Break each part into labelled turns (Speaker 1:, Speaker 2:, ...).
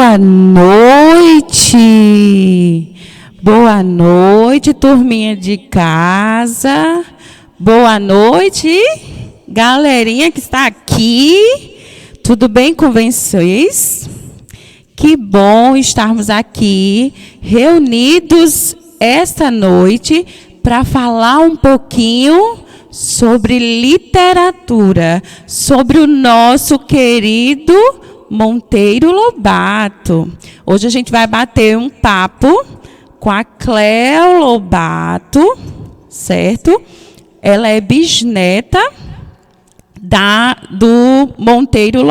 Speaker 1: Boa noite! Boa noite, turminha de casa. Boa noite, galerinha que está aqui. Tudo bem com vocês? Que bom estarmos aqui reunidos esta noite para falar um pouquinho sobre literatura, sobre o nosso querido Monteiro Lobato. Hoje a gente vai bater um papo com a Cleo Lobato, certo? Ela é bisneta do Monteiro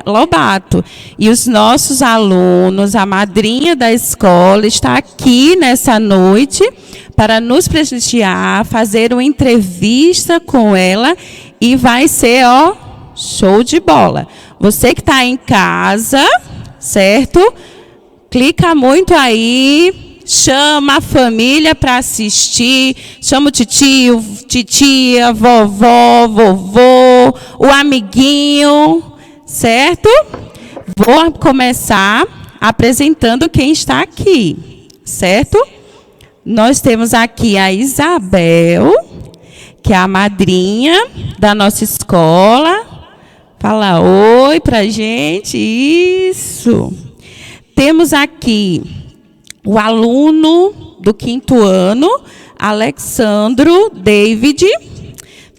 Speaker 1: Lobato. E os nossos alunos, a madrinha da escola, está aqui nessa noite para nos prestigiar, fazer uma entrevista com ela e vai ser, show de bola. Você que está em casa, certo? Clica muito aí, chama a família para assistir, chama o titio, titia, vovó, vovô, o amiguinho, certo? Vou começar apresentando quem está aqui, certo? Nós temos aqui a Isabel, que é a madrinha da nossa escola. Fala oi pra gente. Isso. Temos aqui o aluno do 5º ano, Alexandro David.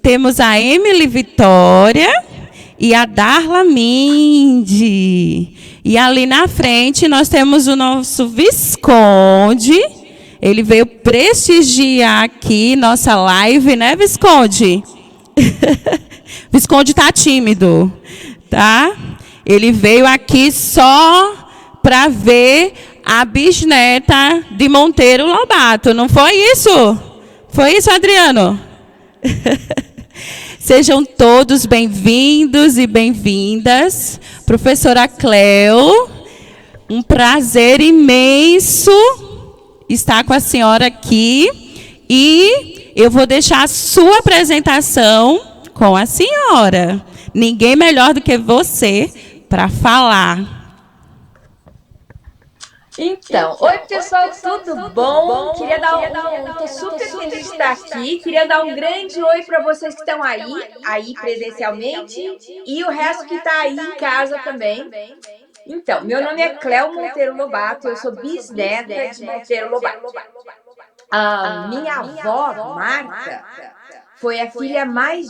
Speaker 1: Temos a Emily Vitória e a Darla Mindy. E ali na frente nós temos o nosso Visconde. Ele veio prestigiar aqui nossa live, né, Visconde? Visconde está tímido, tá? Ele veio aqui só para ver a bisneta de Monteiro Lobato, não foi isso? Foi isso, Adriano? Sejam todos bem-vindos e bem-vindas. Professora Cleo, um prazer imenso estar com a senhora aqui. E eu vou deixar a sua apresentação com a senhora. Ninguém melhor do que você para falar.
Speaker 2: Então, oi pessoal, tudo bom? Queria tô super feliz de estar aqui. Queria dar um grande oi para vocês que estão aí presencialmente e o resto que está aí em casa também. Então, meu nome é Cleo Monteiro Lobato, eu sou bisneta de Monteiro Lobato. A minha avó, Marta, foi a filha mais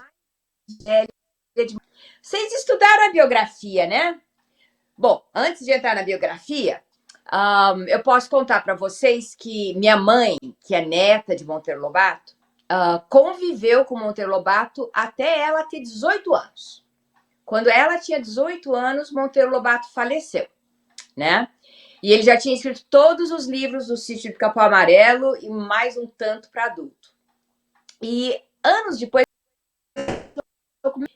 Speaker 2: velha de... Vocês estudaram a biografia, né? Bom, antes de entrar na biografia, eu posso contar para vocês que minha mãe, que é neta de Monteiro Lobato, conviveu com Monteiro Lobato até ela ter 18 anos. Quando ela tinha 18 anos, Monteiro Lobato faleceu, né? E ele já tinha escrito todos os livros do Sítio do Capão Amarelo e mais um tanto para adulto. E anos depois...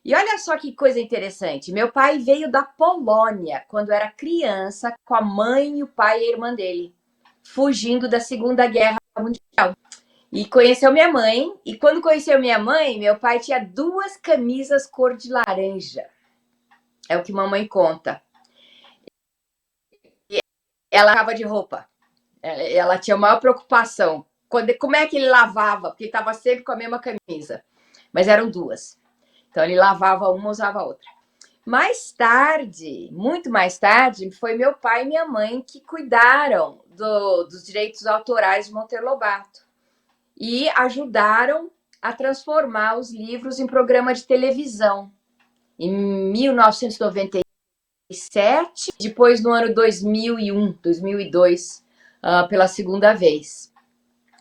Speaker 2: E olha só que coisa interessante. Meu pai veio da Polônia quando era criança, com a mãe, o pai e a irmã dele, fugindo da Segunda Guerra Mundial. E conheceu minha mãe. E quando conheceu minha mãe, meu pai tinha 2 camisas cor de laranja. É o que mamãe conta. E ela lavava de roupa. Ela tinha a maior preocupação. Como é que ele lavava? Porque ele estava sempre com a mesma camisa. Mas eram 2. Então, ele lavava uma, usava a outra. Mais tarde, muito mais tarde, foi meu pai e minha mãe que cuidaram dos direitos autorais de Monteiro Lobato e ajudaram a transformar os livros em programa de televisão. Em 1997, depois no ano 2001, 2002, pela segunda vez,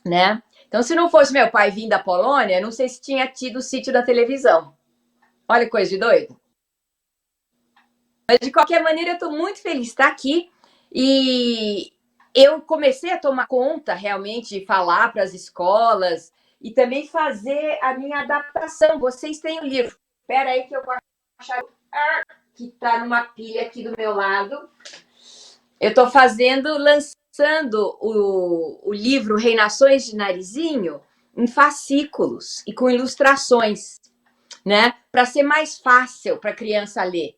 Speaker 2: né? Então, se não fosse meu pai vir da Polônia, não sei se tinha tido o Sítio da Televisão. Olha que coisa de doido. Mas, de qualquer maneira, eu estou muito feliz de estar aqui. E eu comecei a tomar conta, realmente, de falar para as escolas e também fazer a minha adaptação. Vocês têm o livro. Espera aí que eu vou achar que está numa pilha aqui do meu lado. Eu estou lançando o livro Reinações de Narizinho em fascículos e com ilustrações, né? Para ser mais fácil para a criança ler.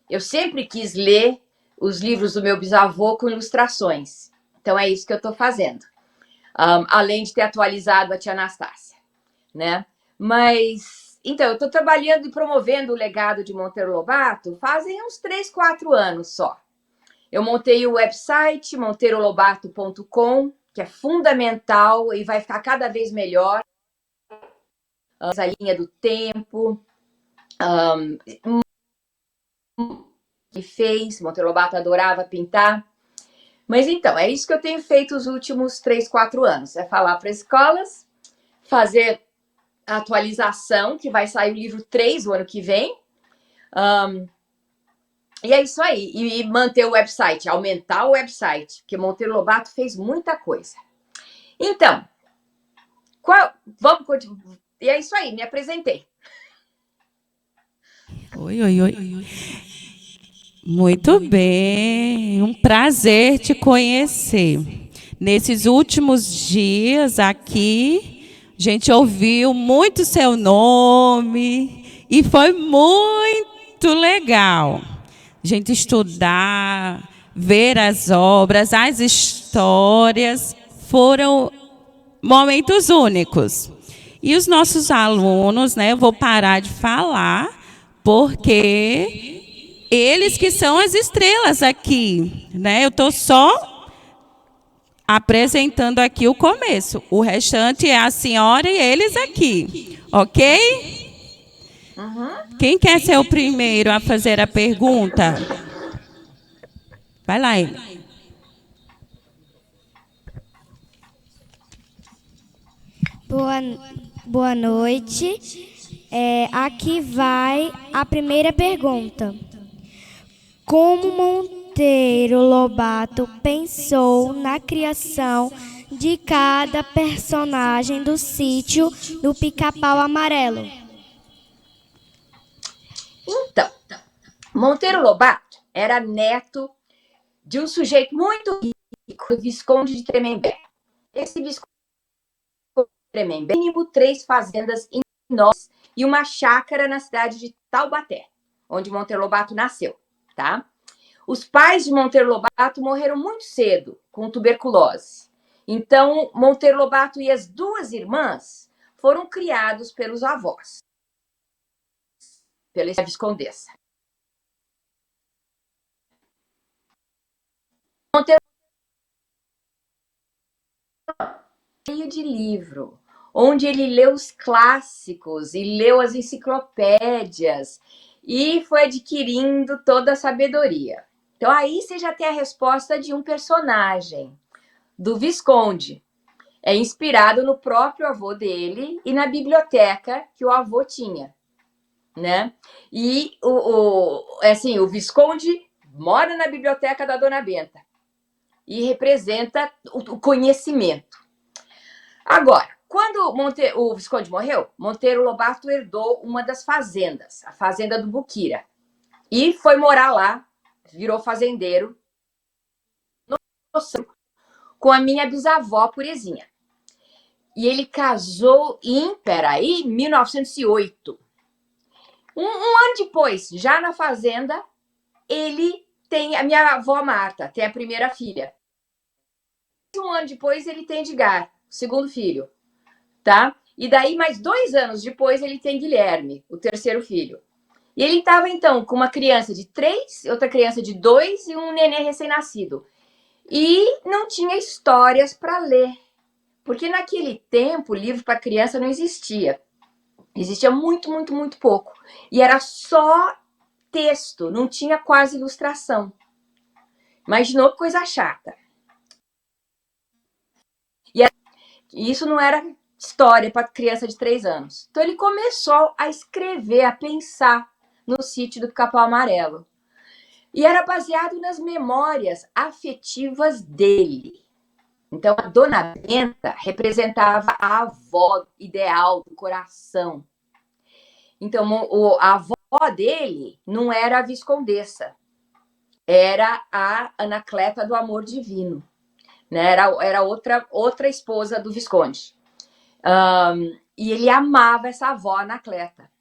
Speaker 2: Eu sempre quis ler os livros do meu bisavô com ilustrações. Então é isso que eu estou fazendo. Além de ter atualizado a tia Anastácia, né? Mas, então, eu estou trabalhando e promovendo o legado de Monteiro Lobato fazem uns 3, 4 anos só. Eu montei o website monteirolobato.com, que é fundamental e vai ficar cada vez melhor. Essa linha do tempo. Que fez, Monteiro Lobato adorava pintar. Mas então, é isso que eu tenho feito os últimos 3, 4 anos. É falar para escolas, fazer a atualização, que vai sair o livro 3 o ano que vem. E é isso aí. E manter o website, aumentar o website, porque Monteiro Lobato fez muita coisa. Então, vamos continuar. E é isso aí, me apresentei.
Speaker 1: Oi, oi, oi. Muito bem, um prazer te conhecer. Nesses últimos dias aqui, a gente ouviu muito seu nome e foi muito legal. A gente estudar, ver as obras, as histórias, foram momentos únicos. E os nossos alunos, né, eu vou parar de falar, porque eles que são as estrelas aqui, né? Eu estou só apresentando aqui o começo. O restante é a senhora e eles aqui, ok? Quem quer ser o primeiro a fazer a pergunta? Vai lá, ele.
Speaker 3: Boa noite. Aqui vai a primeira pergunta. Como Monteiro Lobato pensou na criação de cada personagem do sítio do Pica-Pau Amarelo?
Speaker 2: Então, Monteiro Lobato era neto de um sujeito muito rico, o Visconde de Tremembé. Esse Visconde de Tremembé tem 3 fazendas enormes e uma chácara na cidade de Taubaté, onde Monteiro Lobato nasceu, tá? Os pais de Monteiro Lobato morreram muito cedo, com tuberculose. Então, Monteiro Lobato e as 2 irmãs foram criados pelos avós, pela viscondessa. Monteiro cheio de livro, onde ele leu os clássicos e leu as enciclopédias e foi adquirindo toda a sabedoria. Então aí você já tem a resposta de um personagem, do Visconde. É inspirado no próprio avô dele e na biblioteca que o avô tinha, né? E o Visconde mora na biblioteca da Dona Benta e representa o conhecimento. Agora, quando o Visconde morreu, Monteiro Lobato herdou uma das fazendas, a fazenda do Buquira, e foi morar lá, virou fazendeiro, com a minha bisavó Purezinha. E ele casou em 1908. Um ano depois, já na fazenda, ele tem a minha avó Marta, tem a primeira filha. Um ano depois, ele tem Edgar, o segundo filho, tá? E daí, mais 2 anos depois, ele tem Guilherme, o terceiro filho. E ele estava, então, com uma criança de 3, outra criança de 2 e um neném recém-nascido. E não tinha histórias para ler. Porque naquele tempo, livro para criança não existia. Existia muito, muito, muito pouco. E era só texto, não tinha quase ilustração. Imaginou que coisa chata. E isso não era história para criança de 3 anos. Então ele começou a escrever, a pensar no sítio do Pica-Pau Amarelo. E era baseado nas memórias afetivas dele. Então a Dona Benta representava a avó ideal do coração. Então a avó dele não era a viscondessa, era a Anacleta do Amor Divino, né? Era outra esposa do Visconde. E ele amava essa avó Anacleta,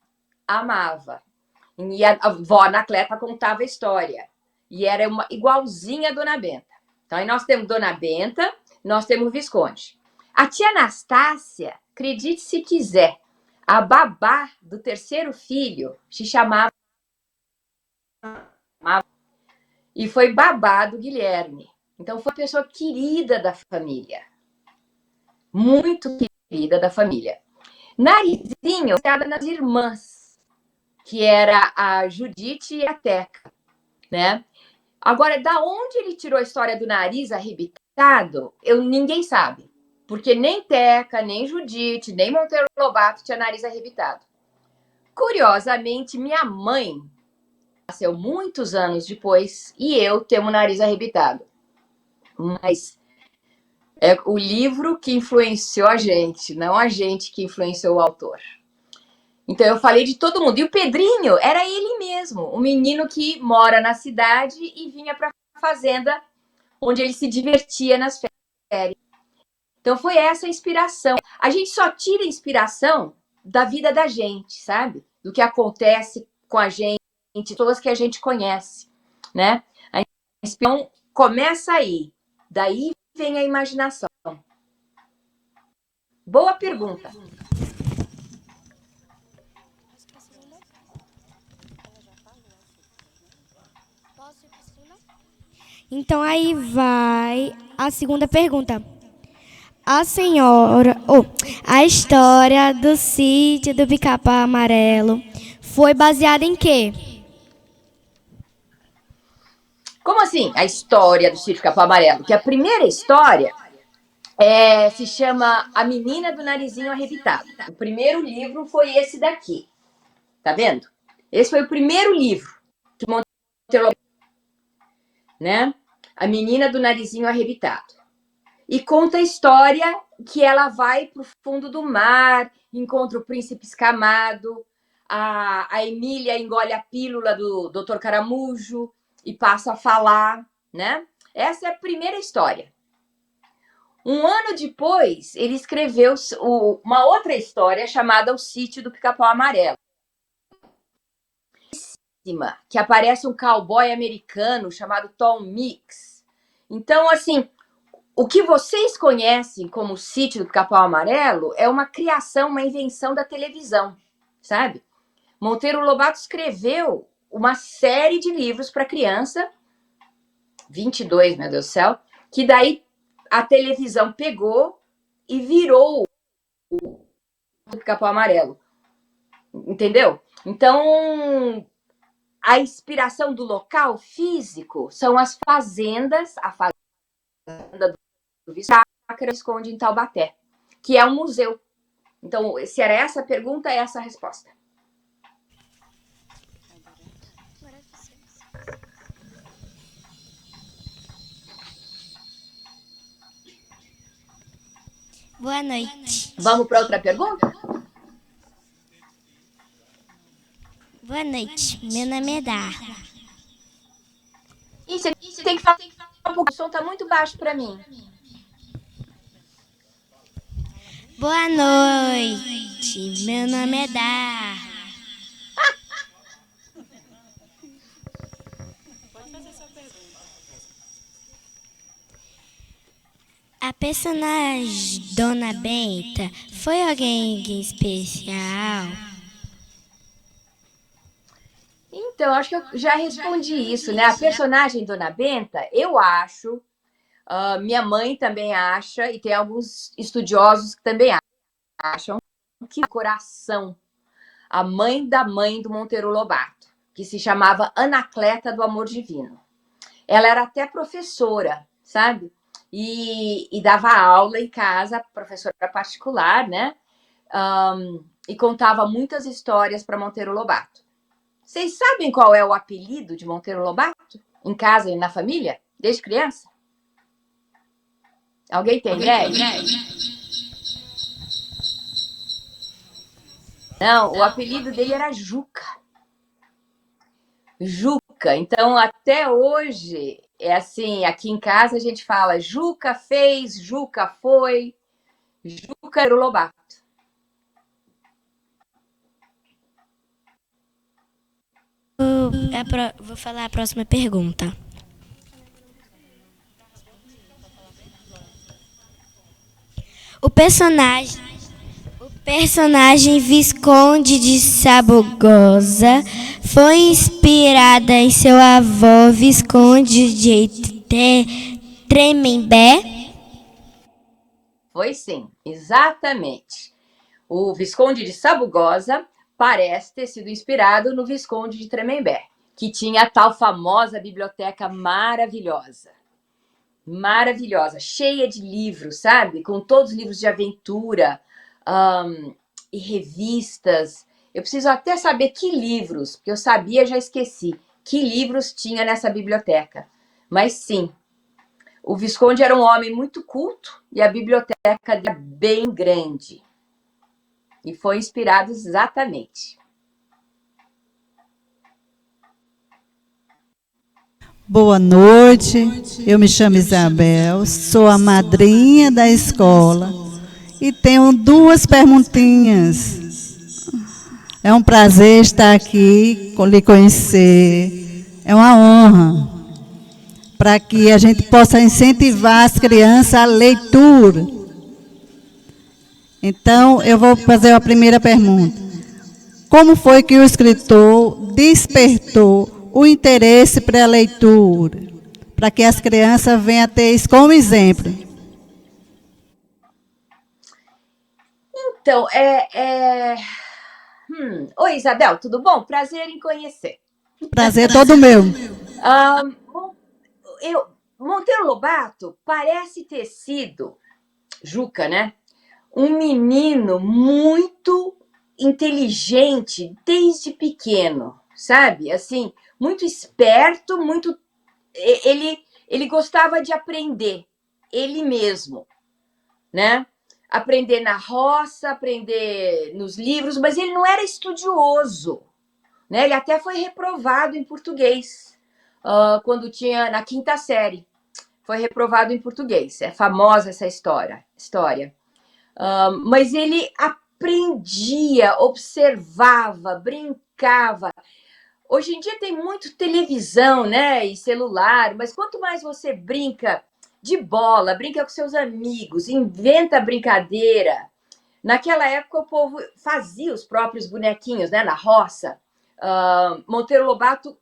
Speaker 2: amava. E a avó Anacleta contava a história. E era uma igualzinha a Dona Benta. Então, aí nós temos Dona Benta, nós temos o Visconde. A tia Anastácia, acredite se quiser, a babá do terceiro filho se chamava e foi babá do Guilherme. Então, foi uma pessoa querida da família. Muito querida da família. Narizinho, ficava nas irmãs, que era a Judite e a Teca, né? Agora, da onde ele tirou a história do nariz arrebitado, ninguém sabe. Porque nem Teca, nem Judite, nem Monteiro Lobato tinha nariz arrebitado. Curiosamente, minha mãe nasceu muitos anos depois e eu tenho o nariz arrebitado. Mas é o livro que influenciou a gente, não a gente que influenciou o autor. Então eu falei de todo mundo. E o Pedrinho era ele mesmo, o menino que mora na cidade e vinha para a fazenda onde ele se divertia nas férias. Então foi essa a inspiração. A gente só tira inspiração da vida da gente, sabe? Do que acontece com a gente, pessoas que a gente conhece, né? A inspiração começa aí. Daí vem a imaginação. Boa pergunta.
Speaker 3: Então aí vai a segunda pergunta. A história do sítio do Pica-Pau Amarelo foi baseada em quê?
Speaker 2: Como assim a história do Sítio Capão Amarelo? Que a primeira história se chama A Menina do Narizinho Arrebitado. O primeiro livro foi esse daqui. Tá vendo? Esse foi o primeiro livro que Monteiro, né? A Menina do Narizinho Arrebitado. E conta a história que ela vai pro fundo do mar, encontra o príncipe escamado, a Emília engole a pílula do Dr. Caramujo e passa a falar, né? Essa é a primeira história. Um ano depois, ele escreveu uma outra história chamada O Sítio do Pica-Pau Amarelo, que aparece um cowboy americano chamado Tom Mix. Então, assim, o que vocês conhecem como o Sítio do Pica-Pau Amarelo é uma criação, uma invenção da televisão, sabe? Monteiro Lobato escreveu uma série de livros para criança, 22, meu Deus do céu, que daí a televisão pegou e virou o Pica-Pau Amarelo. Entendeu? Então, a inspiração do local físico são as fazendas, a fazenda do Chácara esconde em Taubaté, que é um museu. Então, se era essa a pergunta, é essa a resposta.
Speaker 3: Boa noite.
Speaker 2: Vamos para outra pergunta?
Speaker 3: Boa noite. Meu nome é Darla.
Speaker 2: E você tem que falar um pouco, o som está muito baixo para mim.
Speaker 3: Boa noite. Meu nome é Darla. A personagem Dona Benta foi alguém especial?
Speaker 2: Então, acho que eu já respondi isso, né? A personagem Dona Benta, eu acho, minha mãe também acha, e tem alguns estudiosos que também acham, que o coração, a mãe da mãe do Monteiro Lobato, que se chamava Anacleta do Amor Divino. Ela era até professora, sabe? E dava aula em casa, professora particular, né? E contava muitas histórias para Monteiro Lobato. Vocês sabem qual é o apelido de Monteiro Lobato? Em casa e na família? Desde criança? Alguém tem ideia? Não, o apelido dele era Juca. Juca. Então, até hoje, é assim, aqui em casa a gente fala Juca fez, Juca foi, Juca era o Lobato.
Speaker 3: vou falar a próxima pergunta. O personagem Visconde de Sabugosa foi inspirada em seu avô Visconde de Tremembé?
Speaker 2: Foi sim, exatamente. O Visconde de Sabugosa parece ter sido inspirado no Visconde de Tremembé, que tinha a tal famosa biblioteca maravilhosa. Maravilhosa, cheia de livros, sabe? Com todos os livros de aventura e revistas. Eu preciso até saber que livros, porque eu sabia, já esqueci, que livros tinha nessa biblioteca. Mas sim, o Visconde era um homem muito culto e a biblioteca era bem grande. E foi inspirado exatamente.
Speaker 4: Boa noite, eu me chamo Isabel, sou a madrinha da escola e tenho 2 perguntinhas. É um prazer estar aqui, lhe conhecer, é uma honra, para que a gente possa incentivar as crianças à leitura. Então, eu vou fazer a primeira pergunta. Como foi que o escritor despertou o interesse pela leitura, para que as crianças venham a ter isso como exemplo?
Speaker 2: Então, Oi, Isabel, tudo bom? Prazer em conhecer.
Speaker 4: Prazer todo meu.
Speaker 2: Monteiro Lobato parece ter sido, Juca, né? Um menino muito inteligente desde pequeno, sabe? Assim, muito esperto, muito. Ele gostava de aprender, ele mesmo, né? Aprender na roça, aprender nos livros, mas ele não era estudioso, né? Ele até foi reprovado em português, quando tinha na 5ª série. Foi reprovado em português. É famosa essa história. Mas ele aprendia, observava, brincava. Hoje em dia tem muito televisão, né, e celular, mas quanto mais você brinca de bola, brinca com seus amigos, inventa brincadeira. Naquela época o povo fazia os próprios bonequinhos, né, na roça. Monteiro Lobato,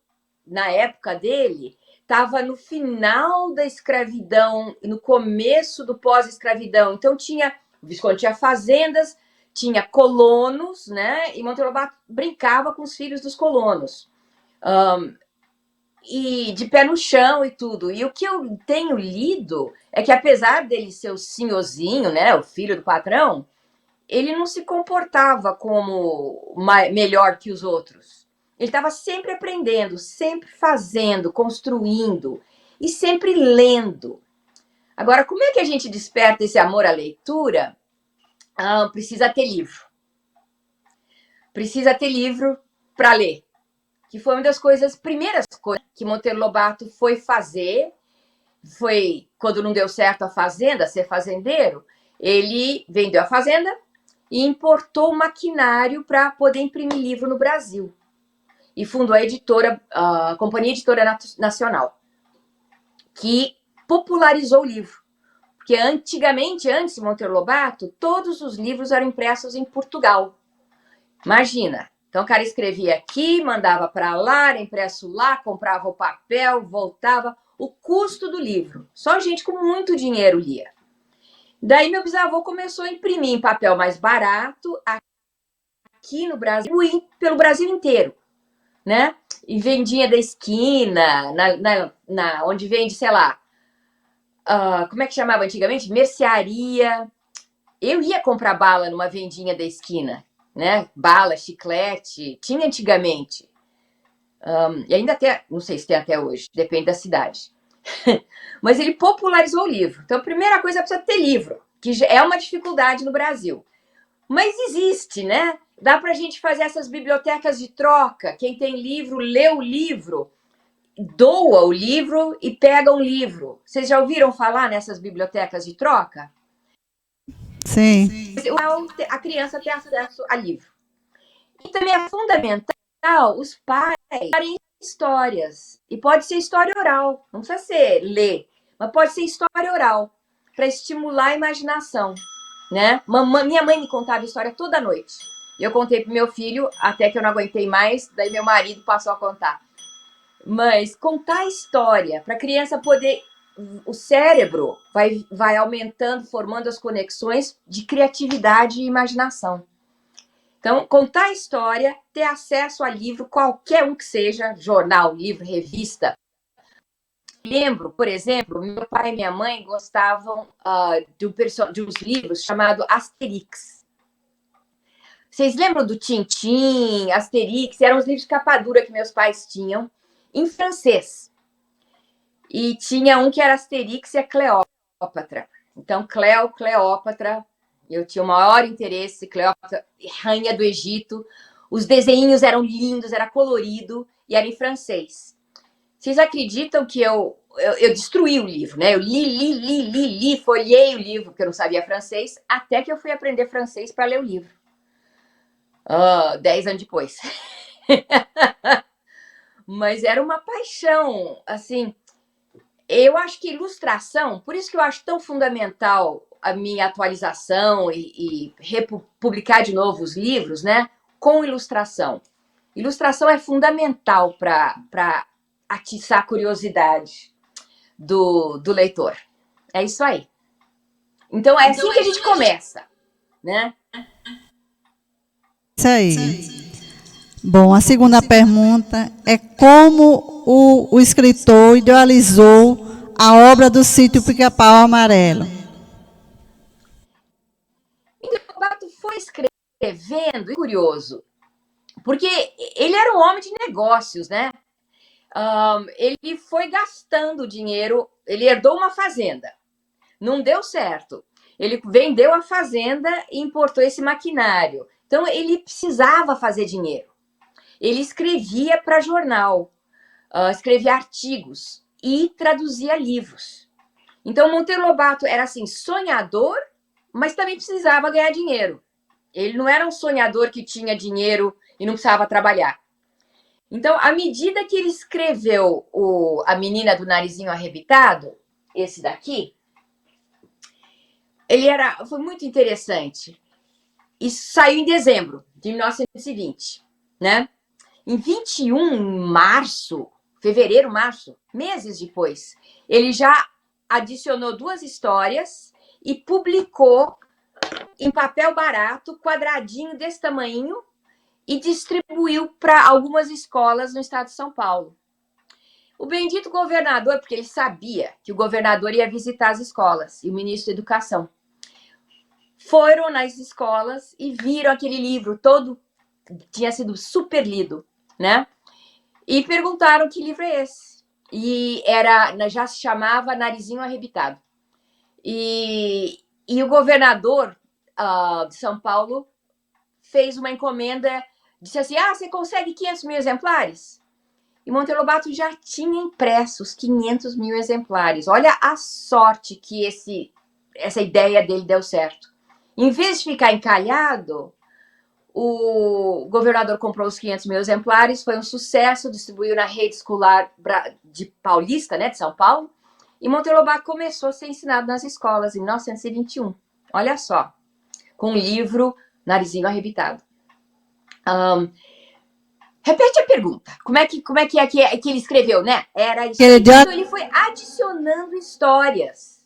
Speaker 2: na época dele, estava no final da escravidão, no começo do pós-escravidão. Então o Visconde tinha fazendas, tinha colonos, né? E Monteiro Lobato brincava com os filhos dos colonos. E de pé no chão e tudo. E o que eu tenho lido é que, apesar dele ser o senhorzinho, né, o filho do patrão, ele não se comportava como melhor que os outros. Ele estava sempre aprendendo, sempre fazendo, construindo e sempre lendo. Agora, como é que a gente desperta esse amor à leitura? Precisa ter livro. Precisa ter livro para ler. Que foi uma das primeiras coisas que Monteiro Lobato foi fazer. Foi quando não deu certo a fazenda, ser fazendeiro, ele vendeu a fazenda e importou maquinário para poder imprimir livro no Brasil. E fundou a Companhia Editora Nacional, que popularizou o livro. Porque antigamente, antes de Monteiro Lobato, todos os livros eram impressos em Portugal. Imagina. Então o cara escrevia aqui, mandava para lá, era impresso lá, comprava o papel, voltava. O custo do livro. Só gente com muito dinheiro lia. Daí meu bisavô começou a imprimir em papel mais barato aqui no Brasil e pelo Brasil inteiro, né? E vendinha da esquina, onde vende, sei lá, como é que chamava antigamente? Mercearia. Eu ia comprar bala numa vendinha da esquina, né? Bala, chiclete, tinha antigamente. E ainda não sei se tem até hoje, depende da cidade. Mas ele popularizou o livro. Então, a primeira coisa, precisa ter livro, que é uma dificuldade no Brasil. Mas existe, né? Dá para a gente fazer essas bibliotecas de troca. Quem tem livro, lê o livro, doa o livro e pega um livro. Vocês já ouviram falar nessas bibliotecas de troca?
Speaker 4: Sim.
Speaker 2: A criança ter acesso a livro. E também é fundamental os pais histórias. E pode ser história oral, não precisa ser ler, mas pode ser história oral, para estimular a imaginação, né? Minha mãe me contava história toda noite. E eu contei pro meu filho, até que eu não aguentei mais, daí meu marido passou a contar. Mas contar a história, para a criança poder... O cérebro vai aumentando, formando as conexões de criatividade e imaginação. Então, contar a história, ter acesso a livro, qualquer um que seja, jornal, livro, revista. Lembro, por exemplo, meu pai e minha mãe gostavam de uns livros chamados Asterix. Vocês lembram do Tintim, Asterix? Eram os livros de capa dura que meus pais tinham, em francês. E tinha um que era Asterix e a Cleópatra. Então, Cleópatra, eu tinha o maior interesse, Cleópatra, rainha do Egito. Os desenhinhos eram lindos, era colorido e era em francês. Vocês acreditam que eu destruí o livro, né? Eu li, folhei o livro, porque eu não sabia francês, até que eu fui aprender francês para ler o livro. 10 anos depois. Mas era uma paixão, assim. Eu acho que ilustração, por isso que eu acho tão fundamental a minha atualização e republicar de novo os livros, né? Com ilustração. Ilustração é fundamental para atiçar a curiosidade do leitor. É isso aí. Então é assim que a gente começa, né?
Speaker 4: Isso aí. Bom, a segunda pergunta é como o escritor idealizou a obra do Sítio Pica-Pau Amarelo.
Speaker 2: Então, o Bato foi escrevendo, e curioso, porque ele era um homem de negócios, né? Ele foi gastando dinheiro, ele herdou uma fazenda, não deu certo. Ele vendeu a fazenda e importou esse maquinário. Então, ele precisava fazer dinheiro. Ele escrevia para jornal, escrevia artigos e traduzia livros. Então, Monteiro Lobato era assim, sonhador, mas também precisava ganhar dinheiro. Ele não era um sonhador que tinha dinheiro e não precisava trabalhar. Então, à medida que ele escreveu A Menina do Narizinho Arrebitado, esse daqui, foi muito interessante. Isso saiu em dezembro de 1920, né? Em 21 março, fevereiro, março, meses depois, ele já adicionou 2 histórias e publicou em papel barato, quadradinho desse tamanho, e distribuiu para algumas escolas no estado de São Paulo. O bendito governador, porque ele sabia que o governador ia visitar as escolas, e o ministro da Educação, foram nas escolas e viram aquele livro todo, tinha sido super lido, né? E perguntaram que livro é esse. E já se chamava Narizinho Arrebitado. E o governador de São Paulo fez uma encomenda, disse assim, você consegue 500 mil exemplares? E Monteiro Lobato já tinha impressos 500 mil exemplares. Olha a sorte que essa ideia dele deu certo. Em vez de ficar encalhado, o governador comprou os 500 mil exemplares, foi um sucesso, distribuiu na rede escolar de Paulista, né, de São Paulo, e Monteiro Lobato começou a ser ensinado nas escolas em 1921. Olha só, com o livro Narizinho Arrebitado. Repete a pergunta. Como é que ele escreveu, né? Ele foi adicionando histórias.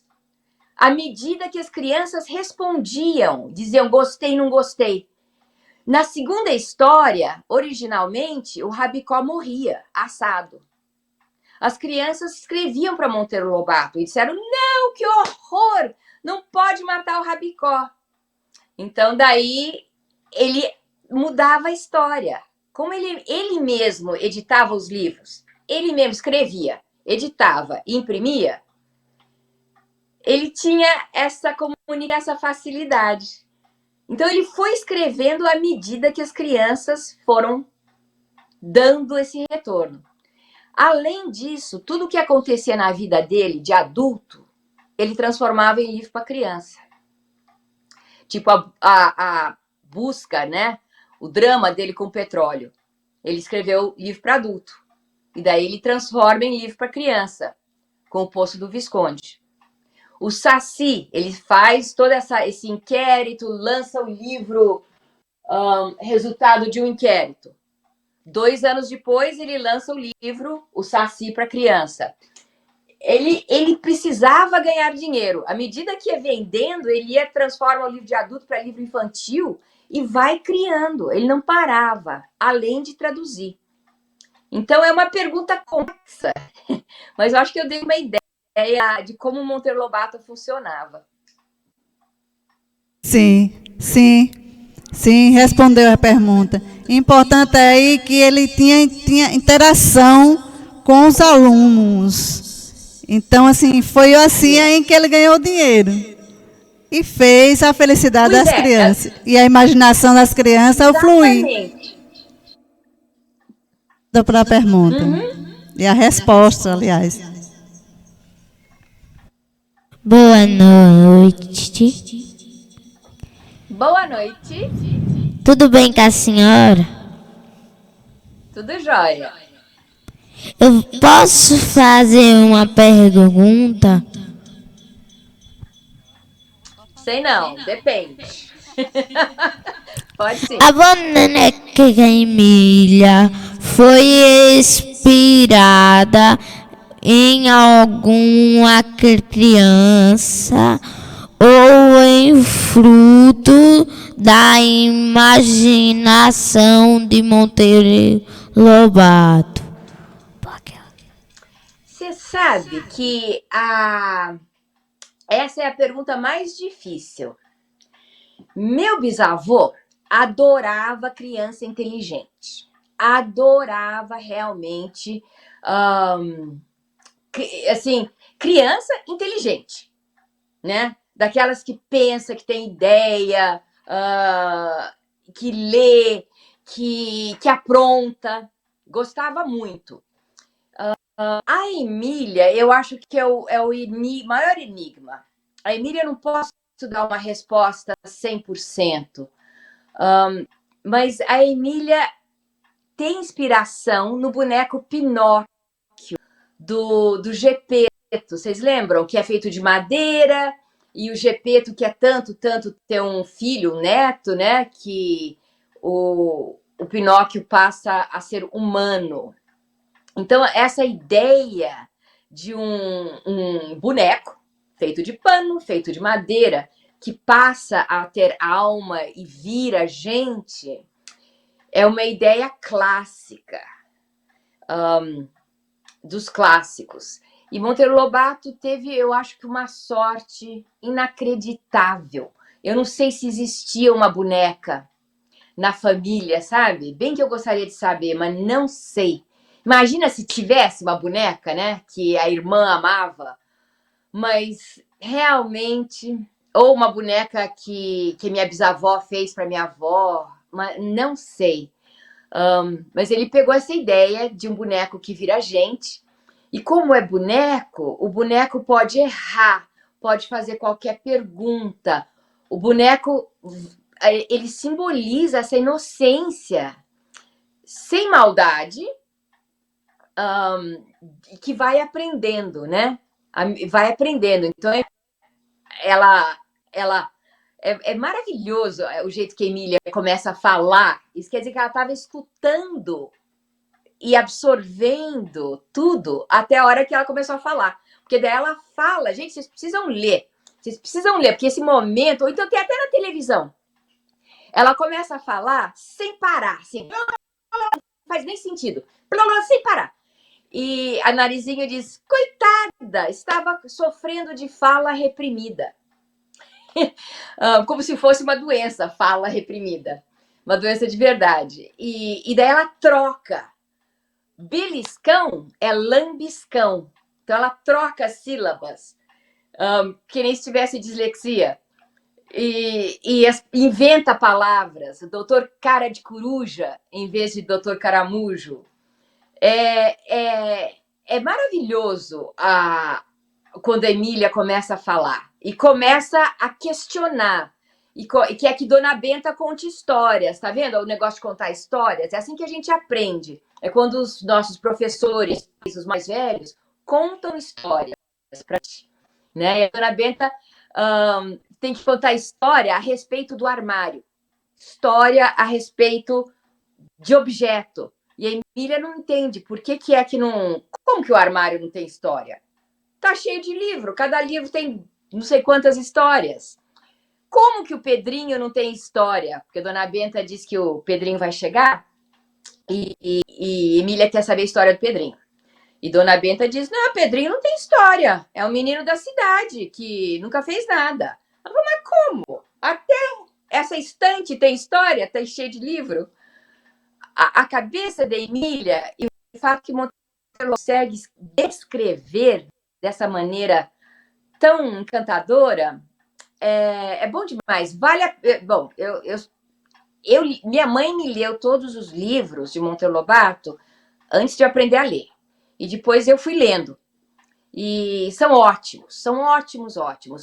Speaker 2: À medida que as crianças respondiam, diziam gostei, não gostei. Na segunda história, originalmente, o Rabicó morria, assado. As crianças escreviam para Monteiro Lobato e disseram, não, que horror, não pode matar o Rabicó. Então, daí, ele mudava a história. Como ele mesmo editava os livros, ele mesmo escrevia, editava e imprimia, ele tinha essa facilidade. Então, ele foi escrevendo à medida que as crianças foram dando esse retorno. Além disso, tudo que acontecia na vida dele, de adulto, ele transformava em livro para criança. Tipo, a busca, né? O drama dele com o petróleo. Ele escreveu livro para adulto. E daí ele transforma em livro para criança, com o Poço do Visconde. O Saci, ele faz todo esse inquérito, lança o livro resultado de um inquérito. 2 anos depois, ele lança o livro O Saci para criança. Ele precisava ganhar dinheiro. À medida que ia vendendo, ele ia transformar o livro de adulto para livro infantil e vai criando. Ele não parava, além de traduzir. Então, é uma pergunta complexa, mas eu acho que eu dei uma ideia de como o Monteiro Lobato funcionava.
Speaker 4: Sim, sim, sim, respondeu a pergunta. Importante aí que ele tinha interação com os alunos. Então, assim, foi assim aí que ele ganhou dinheiro. E fez a felicidade das crianças. E a imaginação das crianças fluir.
Speaker 2: Exatamente.
Speaker 4: Para a pergunta. E a resposta, aliás.
Speaker 3: Boa noite.
Speaker 2: Boa noite.
Speaker 3: Tudo bem com a senhora?
Speaker 2: Tudo jóia.
Speaker 3: Eu posso fazer uma pergunta?
Speaker 2: Sei não, depende. Pode sim.
Speaker 3: A boneca Emília foi inspirada em alguma criança ou em fruto da imaginação de Monteiro Lobato?
Speaker 2: Você sabe que essa é a pergunta mais difícil. Meu bisavô adorava criança inteligente. Adorava realmente, assim, criança inteligente, né? Daquelas que pensa, que tem ideia, que lê, que apronta. Gostava muito. A Emília, eu acho que é o maior enigma. A Emília, eu não posso dar uma resposta 100%. Mas a Emília tem inspiração no boneco Pinóquio, do Gepeto. Vocês lembram? Que é feito de madeira, e o Gepeto quer tanto ter um filho, um neto, né? Que o Pinóquio passa a ser humano. Então, essa ideia de um boneco feito de pano, feito de madeira, que passa a ter alma e vira gente, é uma ideia clássica, dos clássicos. E Monteiro Lobato teve, eu acho que, uma sorte inacreditável. Eu não sei se existia uma boneca na família, sabe? Bem que eu gostaria de saber, mas não sei. Imagina se tivesse uma boneca, né? Que a irmã amava, mas realmente... Ou uma boneca que minha bisavó fez para minha avó, mas não sei. Mas ele pegou essa ideia de um boneco que vira gente. E como é boneco, o boneco pode errar, pode fazer qualquer pergunta. O boneco, ele simboliza essa inocência, sem maldade, que vai aprendendo, né? Vai aprendendo. Então, é maravilhoso o jeito que a Emília começa a falar. Isso quer dizer que ela estava escutando e absorvendo tudo até a hora que ela começou a falar. Porque daí ela fala, gente, vocês precisam ler. Vocês precisam ler, porque esse momento, ou então tem até na televisão, ela começa a falar sem parar, assim, não faz nem sentido, sem parar. E a Narizinho diz, coitada, estava sofrendo de fala reprimida. Como se fosse uma doença, fala reprimida. Uma doença de verdade. E daí ela troca. Beliscão é lambiscão. Então ela troca as sílabas, que nem se tivesse dislexia. E inventa palavras. Doutor Cara de Coruja, em vez de Doutor Caramujo. É maravilhoso quando a Emília começa a falar. E começa a questionar. e quer que Dona Benta conte histórias, tá vendo? O negócio de contar histórias, é assim que a gente aprende. É quando os nossos professores, os mais velhos, contam histórias pra gente, né? E a Dona Benta tem que contar história a respeito do armário, história a respeito de objeto. E a Emília não entende por que é que não... Como que o armário não tem história? Tá cheio de livro, cada livro tem não sei quantas histórias. Como que o Pedrinho não tem história? Porque a Dona Benta diz que o Pedrinho vai chegar e Emília quer saber a história do Pedrinho. E Dona Benta diz, não, Pedrinho não tem história. É um menino da cidade que nunca fez nada. Ela falou, mas como? Até essa estante tem história? Tá cheio de livro? A cabeça da Emília e o fato que Monteiro consegue descrever dessa maneira tão encantadora é bom demais. Bom, minha mãe me leu todos os livros de Monteiro Lobato antes de eu aprender a ler. E depois eu fui lendo. E são ótimos.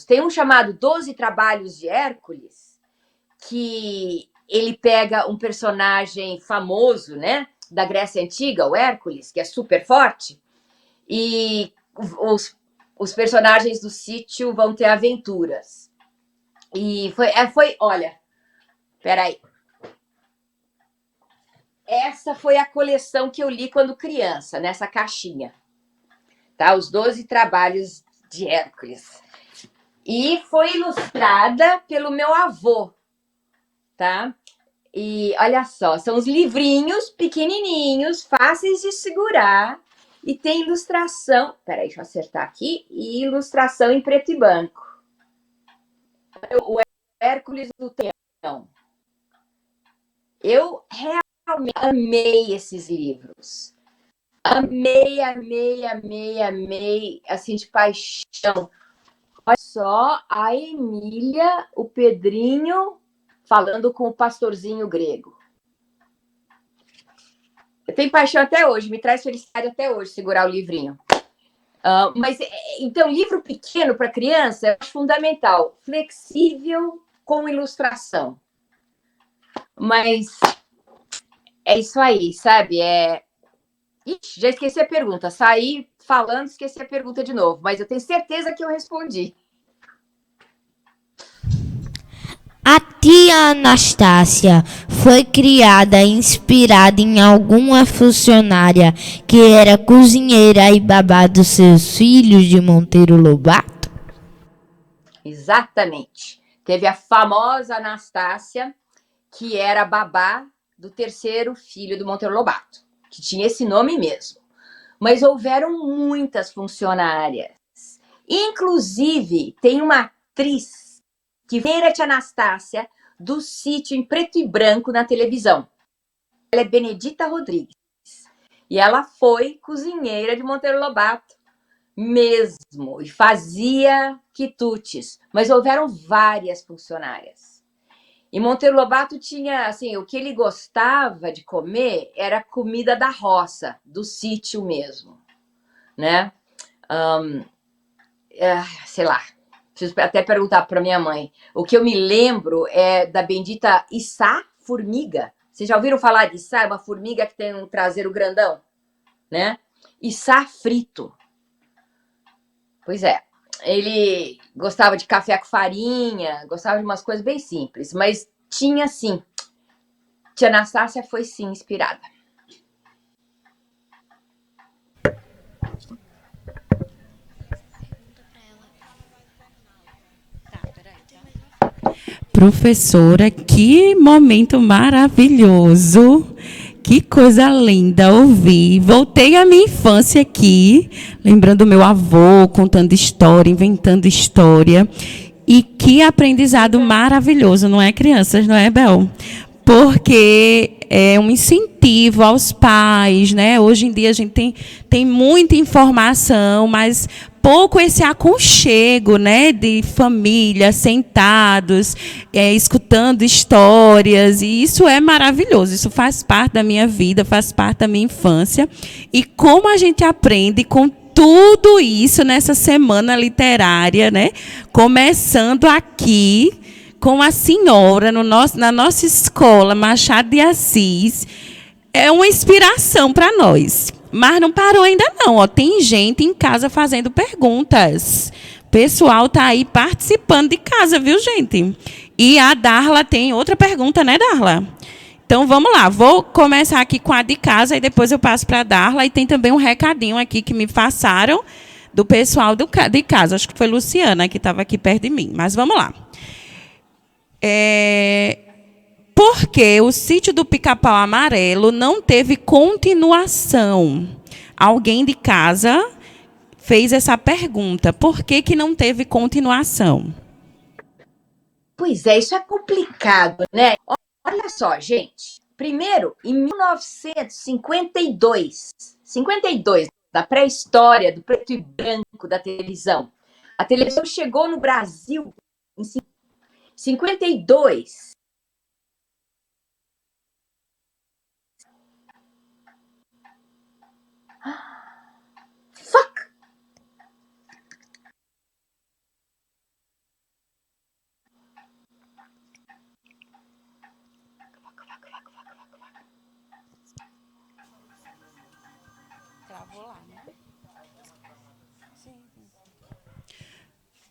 Speaker 2: Tem um chamado 12 Trabalhos de Hércules, que ele pega um personagem famoso, né, da Grécia Antiga, o Hércules, que é super forte, e os personagens do sítio vão ter aventuras. E olha, peraí. Essa foi a coleção que eu li quando criança, nessa caixinha. Tá? Os 12 Trabalhos de Hércules. E foi ilustrada pelo meu avô, tá? E olha só, são os livrinhos pequenininhos, fáceis de segurar, e tem ilustração, peraí, deixa eu acertar aqui, e ilustração em preto e branco. O Hércules do Tenhão. Eu realmente amei esses livros. Amei, assim, de paixão. Olha só, a Emília, o Pedrinho, falando com o pastorzinho grego. Eu tenho paixão até hoje, me traz felicidade até hoje segurar o livrinho. Mas, então, livro pequeno para criança é fundamental. Flexível, com ilustração. Mas é isso aí, sabe? Ixi, já esqueci a pergunta. Saí falando, esqueci a pergunta de novo. Mas eu tenho certeza que eu respondi.
Speaker 3: A tia Anastácia foi criada inspirada em alguma funcionária que era cozinheira e babá dos seus filhos de Monteiro Lobato?
Speaker 2: Exatamente. Teve a famosa Anastácia, que era babá do terceiro filho do Monteiro Lobato, que tinha esse nome mesmo. Mas houveram muitas funcionárias. Inclusive, tem uma atriz que veio a tia Anastácia do sítio em preto e branco na televisão. Ela é Benedita Rodrigues. E ela foi cozinheira de Monteiro Lobato mesmo. E fazia quitutes. Mas houveram várias funcionárias. E Monteiro Lobato tinha, assim, o que ele gostava de comer era comida da roça, do sítio mesmo, né? Sei lá, preciso até perguntar para minha mãe. O que eu me lembro é da bendita içá formiga. Vocês já ouviram falar de içá? É uma formiga que tem um traseiro grandão, né? Içá frito. Pois é. Ele gostava de café com farinha, gostava de umas coisas bem simples, mas tinha sim. Tia Anastácia foi sim inspirada.
Speaker 1: Professora, que momento maravilhoso. Que coisa linda ouvir. Voltei à minha infância aqui, lembrando do meu avô, contando história, inventando história. E que aprendizado maravilhoso, não é, crianças? Não é, Bel? Porque é um incentivo aos pais, né? Hoje em dia a gente tem muita informação, mas pouco esse aconchego, né, de família, sentados, escutando histórias, e isso é maravilhoso, isso faz parte da minha vida, faz parte da minha infância, e como a gente aprende com tudo isso nessa semana literária, né, começando aqui com a senhora na nossa escola Machado de Assis é uma inspiração para nós. Mas não parou ainda não, ó. Tem gente em casa fazendo perguntas. O pessoal tá aí participando de casa, viu, gente? E a Darla tem outra pergunta, né, Darla? Então, vamos lá. Vou começar aqui com a de casa e depois eu passo para a Darla. E tem também um recadinho aqui que me passaram do pessoal de casa. Acho que foi Luciana que estava aqui perto de mim. Mas vamos lá. Por que o sítio do Pica-Pau Amarelo não teve continuação? Alguém de casa fez essa pergunta. Por que não teve continuação?
Speaker 2: Pois é, isso é complicado, né? Olha só, gente. Primeiro, em 1952, da pré-história, do preto e branco da televisão. A televisão chegou no Brasil em 52. Fuck!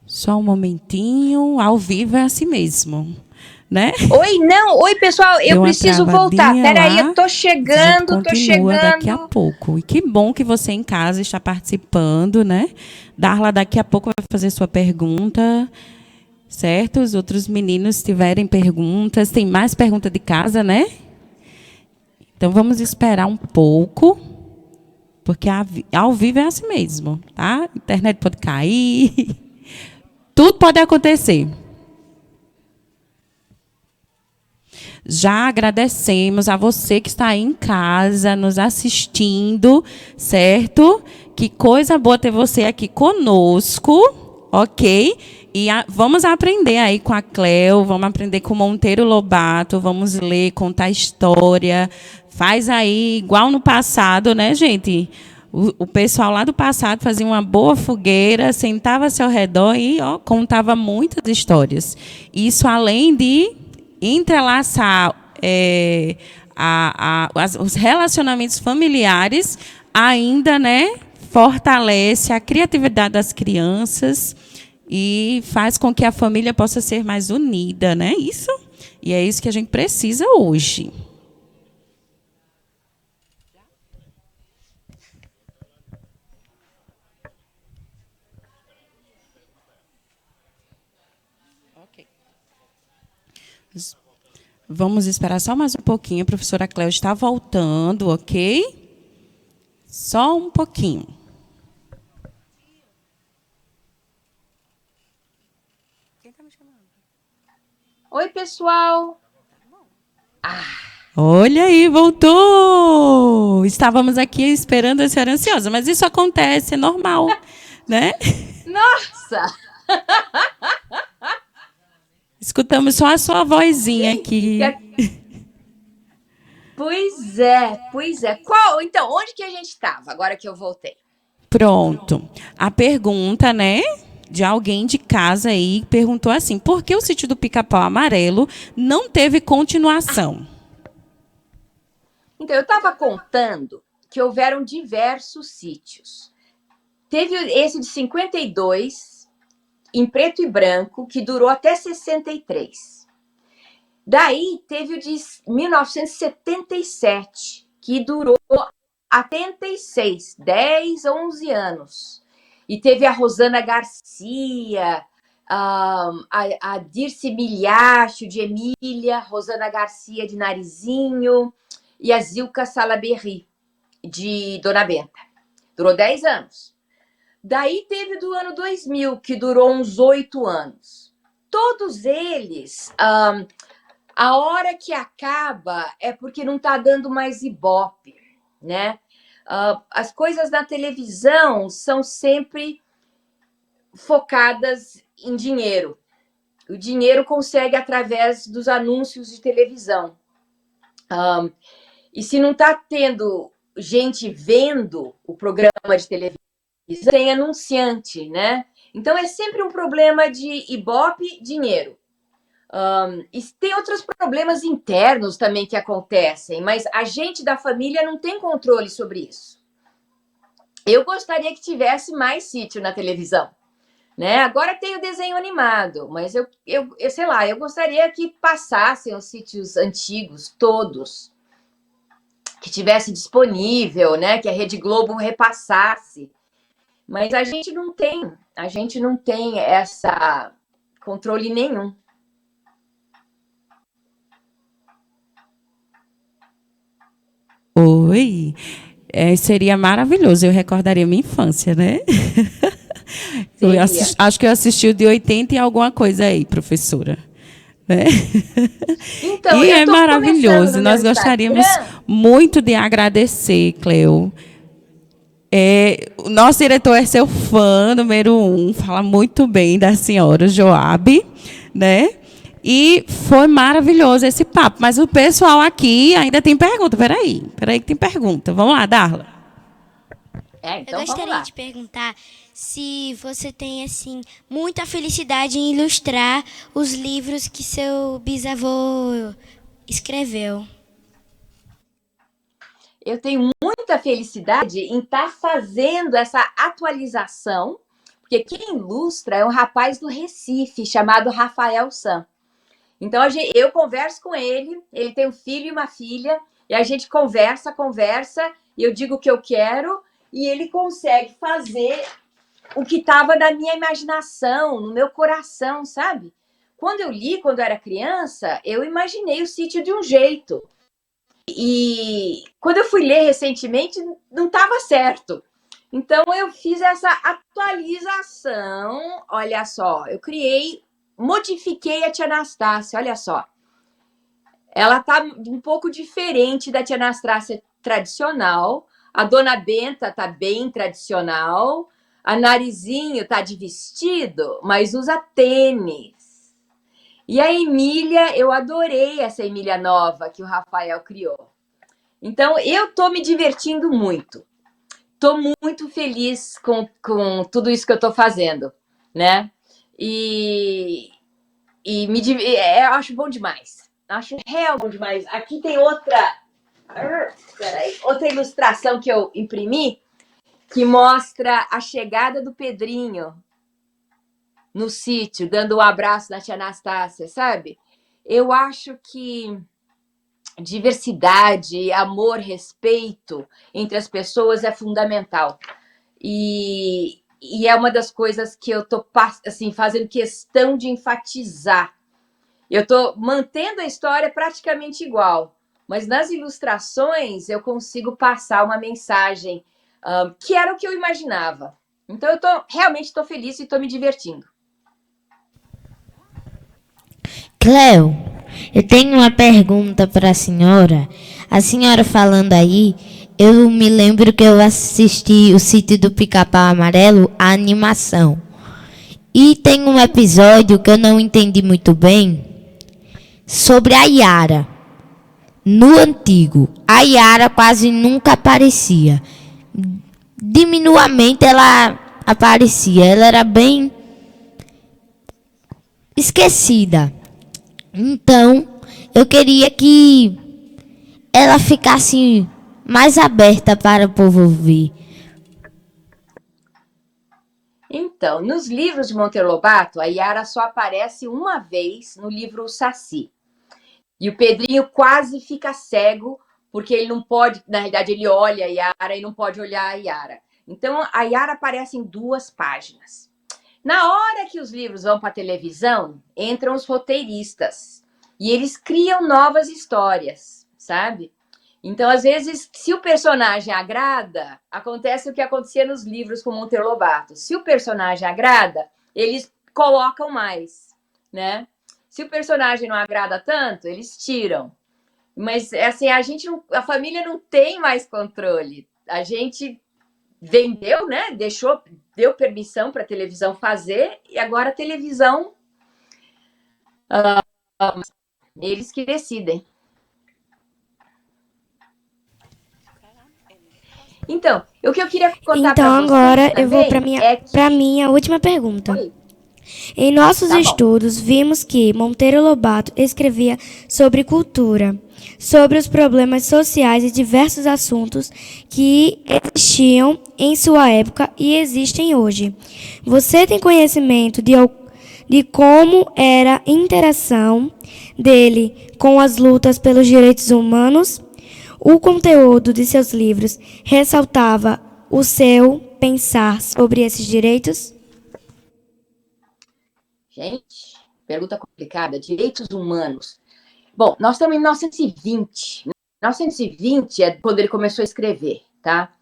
Speaker 1: Só um momentinho, ao vivo é assim mesmo, né?
Speaker 2: Oi, pessoal, eu preciso voltar. Peraí, eu tô chegando,
Speaker 1: daqui a pouco. E que bom que você em casa está participando, né? Darla daqui a pouco vai fazer sua pergunta, certo? Os outros meninos tiverem perguntas, tem mais pergunta de casa, né? Então vamos esperar um pouco, porque ao vivo é assim mesmo, tá? A internet pode cair. Tudo pode acontecer. Já agradecemos a você que está aí em casa, nos assistindo, certo? Que coisa boa ter você aqui conosco, ok? E vamos aprender aí com a Cleo, vamos aprender com o Monteiro Lobato, vamos ler, contar história. Faz aí, igual no passado, né, gente? O pessoal lá do passado fazia uma boa fogueira, sentava-se ao redor e contava muitas histórias. Isso além de entrelaçar os relacionamentos familiares, ainda, né, fortalece a criatividade das crianças e faz com que a família possa ser mais unida, né? Isso? E é isso que a gente precisa hoje. Vamos esperar só mais um pouquinho. A professora Cleo está voltando, ok? Só um pouquinho. Quem está me chamando?
Speaker 2: Oi, pessoal.
Speaker 1: Olha aí, voltou! Estávamos aqui esperando a senhora ansiosa, mas isso acontece, é normal, né?
Speaker 2: Nossa!
Speaker 1: Escutamos só a sua vozinha aqui.
Speaker 2: Pois é. Então, onde que a gente estava, agora que eu voltei?
Speaker 1: Pronto. A pergunta, né, de alguém de casa aí, perguntou assim, por que o sítio do Pica-Pau Amarelo não teve continuação?
Speaker 2: Então, eu estava contando que houveram diversos sítios. Teve esse de 52, em preto e branco, que durou até 63. Daí teve o de 1977, que durou até 86, 10, 11 anos. E teve a Rosana Garcia, a Dirce Milhacho, de Emília, Rosana Garcia, de Narizinho, e a Zilka Salaberry, de Dona Benta. Durou 10 anos. Daí teve do ano 2000, que durou uns 8 anos. Todos eles, a hora que acaba é porque não está dando mais ibope, né? As coisas na televisão são sempre focadas em dinheiro. O dinheiro consegue através dos anúncios de televisão. E se não está tendo gente vendo o programa de televisão, tem anunciante, né? Então é sempre um problema de ibope, dinheiro. E tem outros problemas internos também que acontecem, mas a gente da família não tem controle sobre isso. Eu gostaria que tivesse mais sítio na televisão, né? Agora tem o desenho animado, mas eu sei lá, eu gostaria que passassem os sítios antigos todos, que tivesse disponível, né? Que a Rede Globo repassasse. Mas a gente não tem essa controle nenhum.
Speaker 1: Oi. Seria maravilhoso, eu recordaria minha infância, né?
Speaker 2: Seria.
Speaker 1: Acho que eu assisti o de 80 e alguma coisa aí, professora. Né?
Speaker 2: Então,
Speaker 1: E
Speaker 2: eu
Speaker 1: é
Speaker 2: tô começando
Speaker 1: maravilhoso.
Speaker 2: no meu
Speaker 1: Nós gostaríamos
Speaker 2: Instagram.
Speaker 1: muito de agradecer, Cleo. O nosso diretor é seu fã, número 1, fala muito bem da senhora Joabe, né? E foi maravilhoso esse papo. Mas o pessoal aqui ainda tem pergunta. Peraí que tem pergunta. Vamos lá, Darla.
Speaker 5: Eu
Speaker 2: Então vamos
Speaker 5: gostaria
Speaker 2: lá.
Speaker 5: de perguntar se você tem, assim, muita felicidade em ilustrar os livros que seu bisavô escreveu.
Speaker 2: Eu tenho muita felicidade em estar fazendo essa atualização, porque quem ilustra é um rapaz do Recife chamado Rafael San. Então eu converso com ele tem um filho e uma filha, e a gente conversa, e eu digo o que eu quero, e ele consegue fazer o que estava na minha imaginação, no meu coração, sabe? Quando eu era criança, eu imaginei o sítio de um jeito. E quando eu fui ler recentemente, não estava certo. Então eu fiz essa atualização. Olha só, modifiquei a tia Anastácia, olha só. Ela tá um pouco diferente da tia Anastácia tradicional. A dona Benta tá bem tradicional. A Narizinho tá de vestido, mas usa tênis. E a Emília, eu adorei essa Emília nova que o Rafael criou. Então, eu tô me divertindo muito. Tô muito feliz com tudo isso que eu tô fazendo, né? E eu acho bom demais. Acho real bom demais. Aqui tem outra ilustração que eu imprimi que mostra a chegada do Pedrinho no sítio, dando um abraço na tia Anastácia, sabe? Eu acho que diversidade, amor, respeito entre as pessoas é fundamental. E é uma das coisas que eu tô assim, fazendo questão de enfatizar. Eu estou mantendo a história praticamente igual, mas nas ilustrações eu consigo passar uma mensagem que era o que eu imaginava. Então eu realmente estou feliz e estou me divertindo.
Speaker 3: Cleo, eu tenho uma pergunta para a senhora. A senhora falando aí, eu me lembro que eu assisti o Sítio do Pica-Pau Amarelo, a animação. E tem um episódio que eu não entendi muito bem sobre a Yara. No antigo, a Yara quase nunca aparecia. Diminuamente ela aparecia, ela era bem esquecida. Então, eu queria que ela ficasse mais aberta para o povo ouvir.
Speaker 2: Então, nos livros de Monteiro Lobato, a Yara só aparece uma vez no livro O Saci. E o Pedrinho quase fica cego, porque ele não pode, na realidade, ele olha a Yara e não pode olhar a Yara. Então, a Yara aparece em 2 páginas. Na hora que os livros vão para a televisão, entram os roteiristas. E eles criam novas histórias, sabe? Então, às vezes, se o personagem agrada, acontece o que acontecia nos livros com Monteiro Lobato. Se o personagem agrada, eles colocam mais, né? Se o personagem não agrada tanto, eles tiram. Mas, assim, a família não tem mais controle. A gente vendeu, né? Deu permissão para a televisão fazer, e agora a televisão, eles que decidem. Então, o que eu queria contar
Speaker 5: Então
Speaker 2: para vocês
Speaker 5: agora eu vou
Speaker 2: também
Speaker 5: para minha última pergunta.
Speaker 2: Oi.
Speaker 5: Em nossos
Speaker 2: Tá bom.
Speaker 5: estudos, vimos que Monteiro Lobato escrevia sobre cultura, sobre os problemas sociais e diversos assuntos que existiam em sua época e existem hoje. Você tem conhecimento de como era a interação dele com as lutas pelos direitos humanos? O conteúdo de seus livros ressaltava o seu pensar sobre esses direitos?
Speaker 2: Gente, pergunta complicada. Direitos humanos. Bom, nós estamos em 1920. 1920 é quando ele começou a escrever, tá?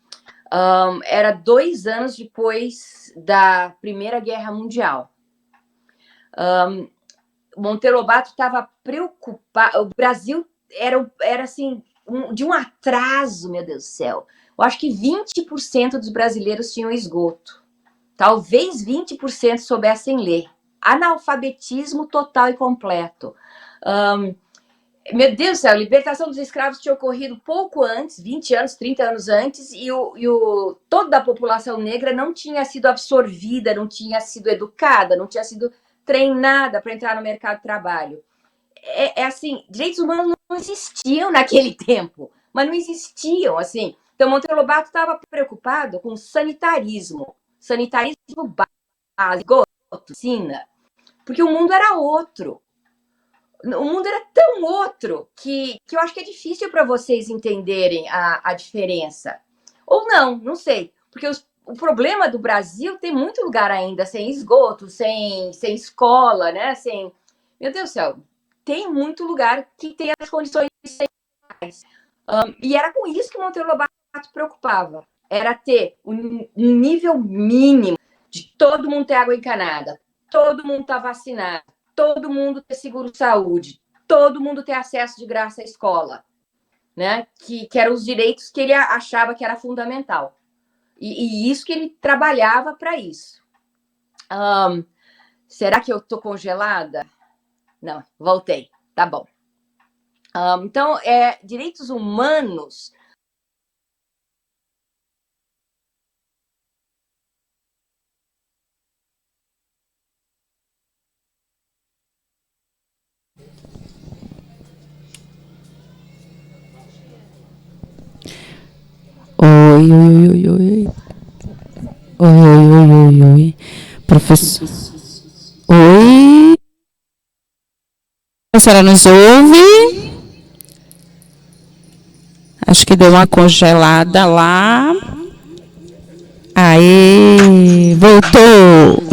Speaker 2: Era 2 anos depois da Primeira Guerra Mundial. Monteiro Lobato estava preocupado. O Brasil era assim, de um atraso, meu Deus do céu. Eu acho que 20% dos brasileiros tinham esgoto. Talvez 20% soubessem ler. Analfabetismo total e completo. Meu Deus do céu, a libertação dos escravos tinha ocorrido pouco antes, 20 anos, 30 anos antes, e toda a população negra não tinha sido absorvida, não tinha sido educada, não tinha sido treinada para entrar no mercado de trabalho. Assim, direitos humanos não existiam naquele tempo, mas não existiam, assim. Então, Monteiro Lobato estava preocupado com sanitarismo básico, medicina, porque o mundo era outro. O mundo era tão outro que eu acho que é difícil para vocês entenderem a diferença. Ou não sei. Porque o problema do Brasil tem muito lugar ainda sem esgoto, sem escola, né? Meu Deus do céu, tem muito lugar que tem as condições. E era com isso que Monteiro Lobato se preocupava. Era ter um nível mínimo de todo mundo ter água encanada, todo mundo estar vacinado, todo mundo ter seguro-saúde, todo mundo ter acesso de graça à escola, né? Que eram os direitos que ele achava que era fundamental. E isso que ele trabalhava para isso. Será que eu estou congelada? Não, voltei. Tá bom. Então, direitos humanos.
Speaker 1: Oi, oi, oi, oi. Oi, oi, oi, oi, oi. Professor. Oi. A senhora nos ouve? Acho que deu uma congelada lá. Aê, voltou.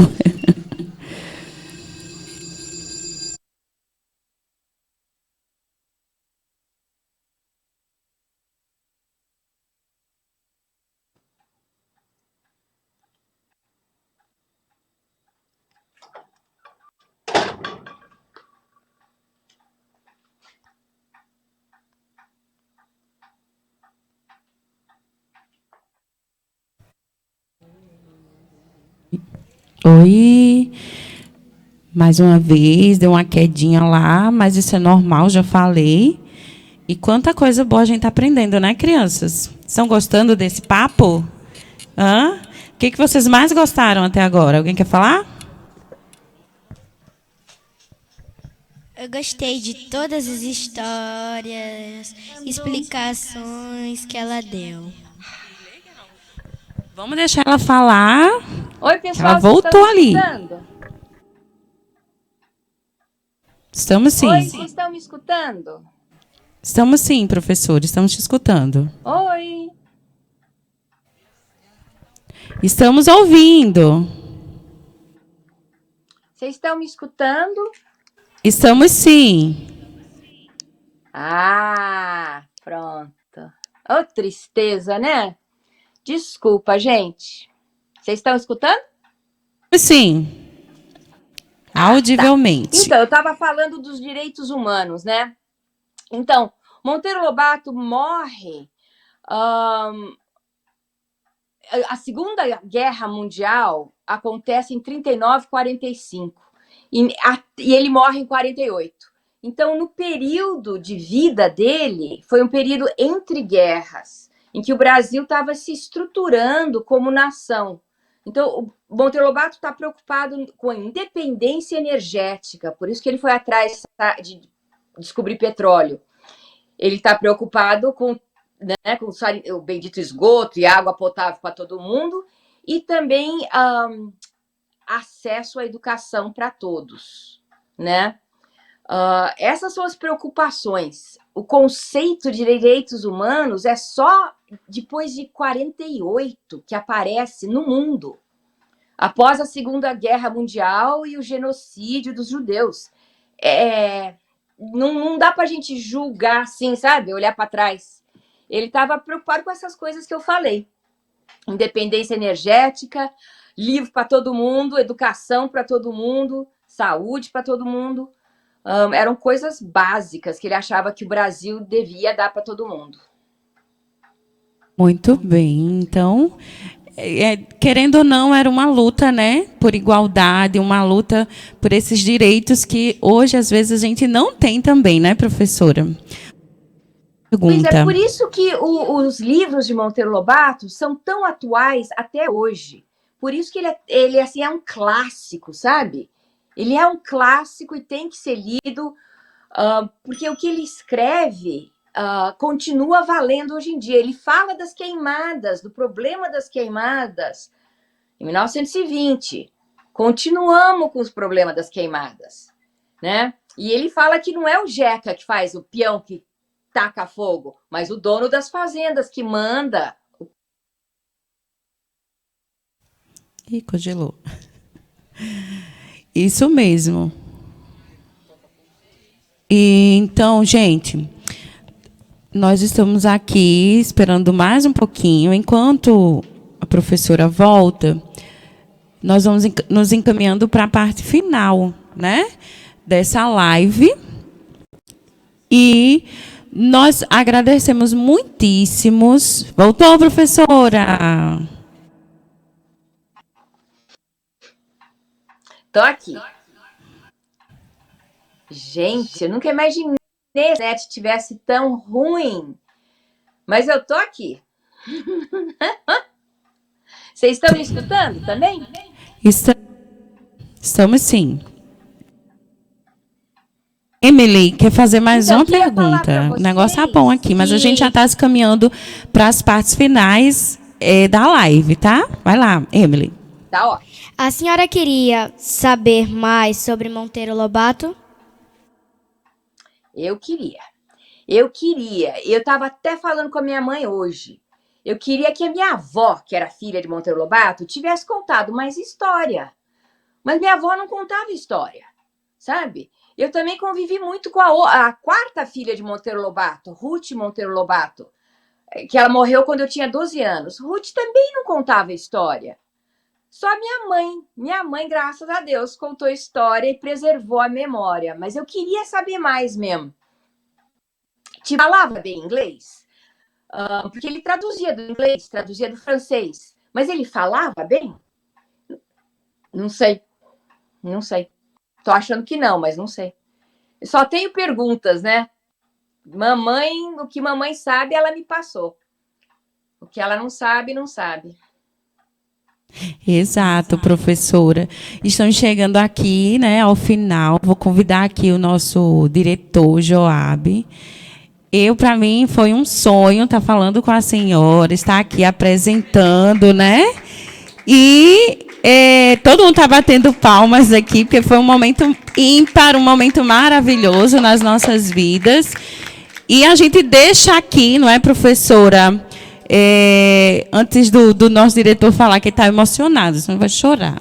Speaker 1: Oi. Mais uma vez, deu uma quedinha lá, mas isso é normal, já falei. E quanta coisa boa a gente está aprendendo, né, crianças? Estão gostando desse papo? Hã? O que vocês mais gostaram até agora? Alguém quer falar?
Speaker 5: Eu gostei de todas as histórias, explicações que ela deu.
Speaker 1: Vamos deixar ela falar.
Speaker 2: Oi, pessoal,
Speaker 1: Ela voltou ali.
Speaker 2: Escutando?
Speaker 1: Estamos sim.
Speaker 2: Oi, vocês estão me escutando?
Speaker 1: Estamos sim, professor. Estamos te escutando.
Speaker 2: Oi.
Speaker 1: Estamos ouvindo.
Speaker 2: Vocês estão me escutando?
Speaker 1: Estamos sim.
Speaker 2: Pronto. Oh, tristeza, né? Desculpa, gente. Vocês estão escutando?
Speaker 1: Sim. Audivelmente.
Speaker 2: Então, eu estava falando dos direitos humanos, né? Então, Monteiro Lobato morre. A Segunda Guerra Mundial acontece em 39, 45. E ele morre em 48. Então, no período de vida dele, foi um período entre guerras, em que o Brasil estava se estruturando como nação. Então, o Monteiro Lobato está preocupado com a independência energética, por isso que ele foi atrás de descobrir petróleo. Ele está preocupado com, né, com o bendito esgoto e água potável para todo mundo, e também acesso à educação para todos, né? Essas são as preocupações. O conceito de direitos humanos é só depois de 48 que aparece no mundo, após a Segunda Guerra Mundial e o genocídio dos judeus. Não dá para a gente julgar assim, sabe? Olhar para trás. Ele estava preocupado com essas coisas que eu falei. Independência energética, livro para todo mundo, educação para todo mundo, saúde para todo mundo. Eram coisas básicas que ele achava que o Brasil devia dar para todo mundo.
Speaker 1: Muito bem. Então, querendo ou não, era uma luta, né, por igualdade, uma luta por esses direitos que hoje, às vezes, a gente não tem também, né, professora? Pergunta.
Speaker 2: Pois é, por isso que os livros de Monteiro Lobato são tão atuais até hoje. Por isso que ele assim, é um clássico, sabe? Ele é um clássico e tem que ser lido, porque o que ele escreve continua valendo hoje em dia. Ele fala das queimadas, do problema das queimadas, em 1920. Continuamos com os problemas das queimadas, né? E ele fala que não é o Jeca que faz o peão que taca fogo, mas o dono das fazendas que manda.
Speaker 1: Ih, congelou. Isso mesmo. E, então, gente, nós estamos aqui esperando mais um pouquinho. Enquanto a professora volta, nós vamos nos encaminhando para a parte final, né, dessa live. E nós agradecemos muitíssimos. Voltou, professora?
Speaker 2: Tô aqui. Gente, eu nunca imaginei que a internet tivesse tão ruim. Mas eu tô aqui. Vocês estão me escutando também?
Speaker 1: Estamos sim. Emily, quer fazer mais
Speaker 2: Então,
Speaker 1: uma pergunta? O negócio tá bom aqui, mas a gente já está se caminhando para as partes finais da live, tá? Vai lá, Emily.
Speaker 2: Tá ótimo.
Speaker 5: A senhora queria saber mais sobre Monteiro Lobato?
Speaker 2: Eu queria. Eu estava até falando com a minha mãe hoje. Eu queria que a minha avó, que era filha de Monteiro Lobato, tivesse contado mais história. Mas minha avó não contava história, sabe? Eu também convivi muito com a quarta filha de Monteiro Lobato, Ruth Monteiro Lobato, que ela morreu quando eu tinha 12 anos. Ruth também não contava história. Só minha mãe, graças a Deus, contou história e preservou a memória. Mas eu queria saber mais mesmo. Falava bem inglês? Porque ele traduzia do inglês, traduzia do francês. Mas ele falava bem? Não sei. Tô achando que não, mas não sei. Eu só tenho perguntas, né? O que mamãe sabe, ela me passou. O que ela não sabe, não sabe.
Speaker 1: Exato, professora. Estamos chegando aqui, né, ao final. Vou convidar aqui o nosso diretor, Joab. Para mim, foi um sonho estar falando com a senhora, estar aqui apresentando, né? E todo mundo está batendo palmas aqui, porque foi um momento ímpar, um momento maravilhoso nas nossas vidas. E a gente deixa aqui, não é, professora? Antes do nosso diretor falar que está emocionado, senão vai chorar.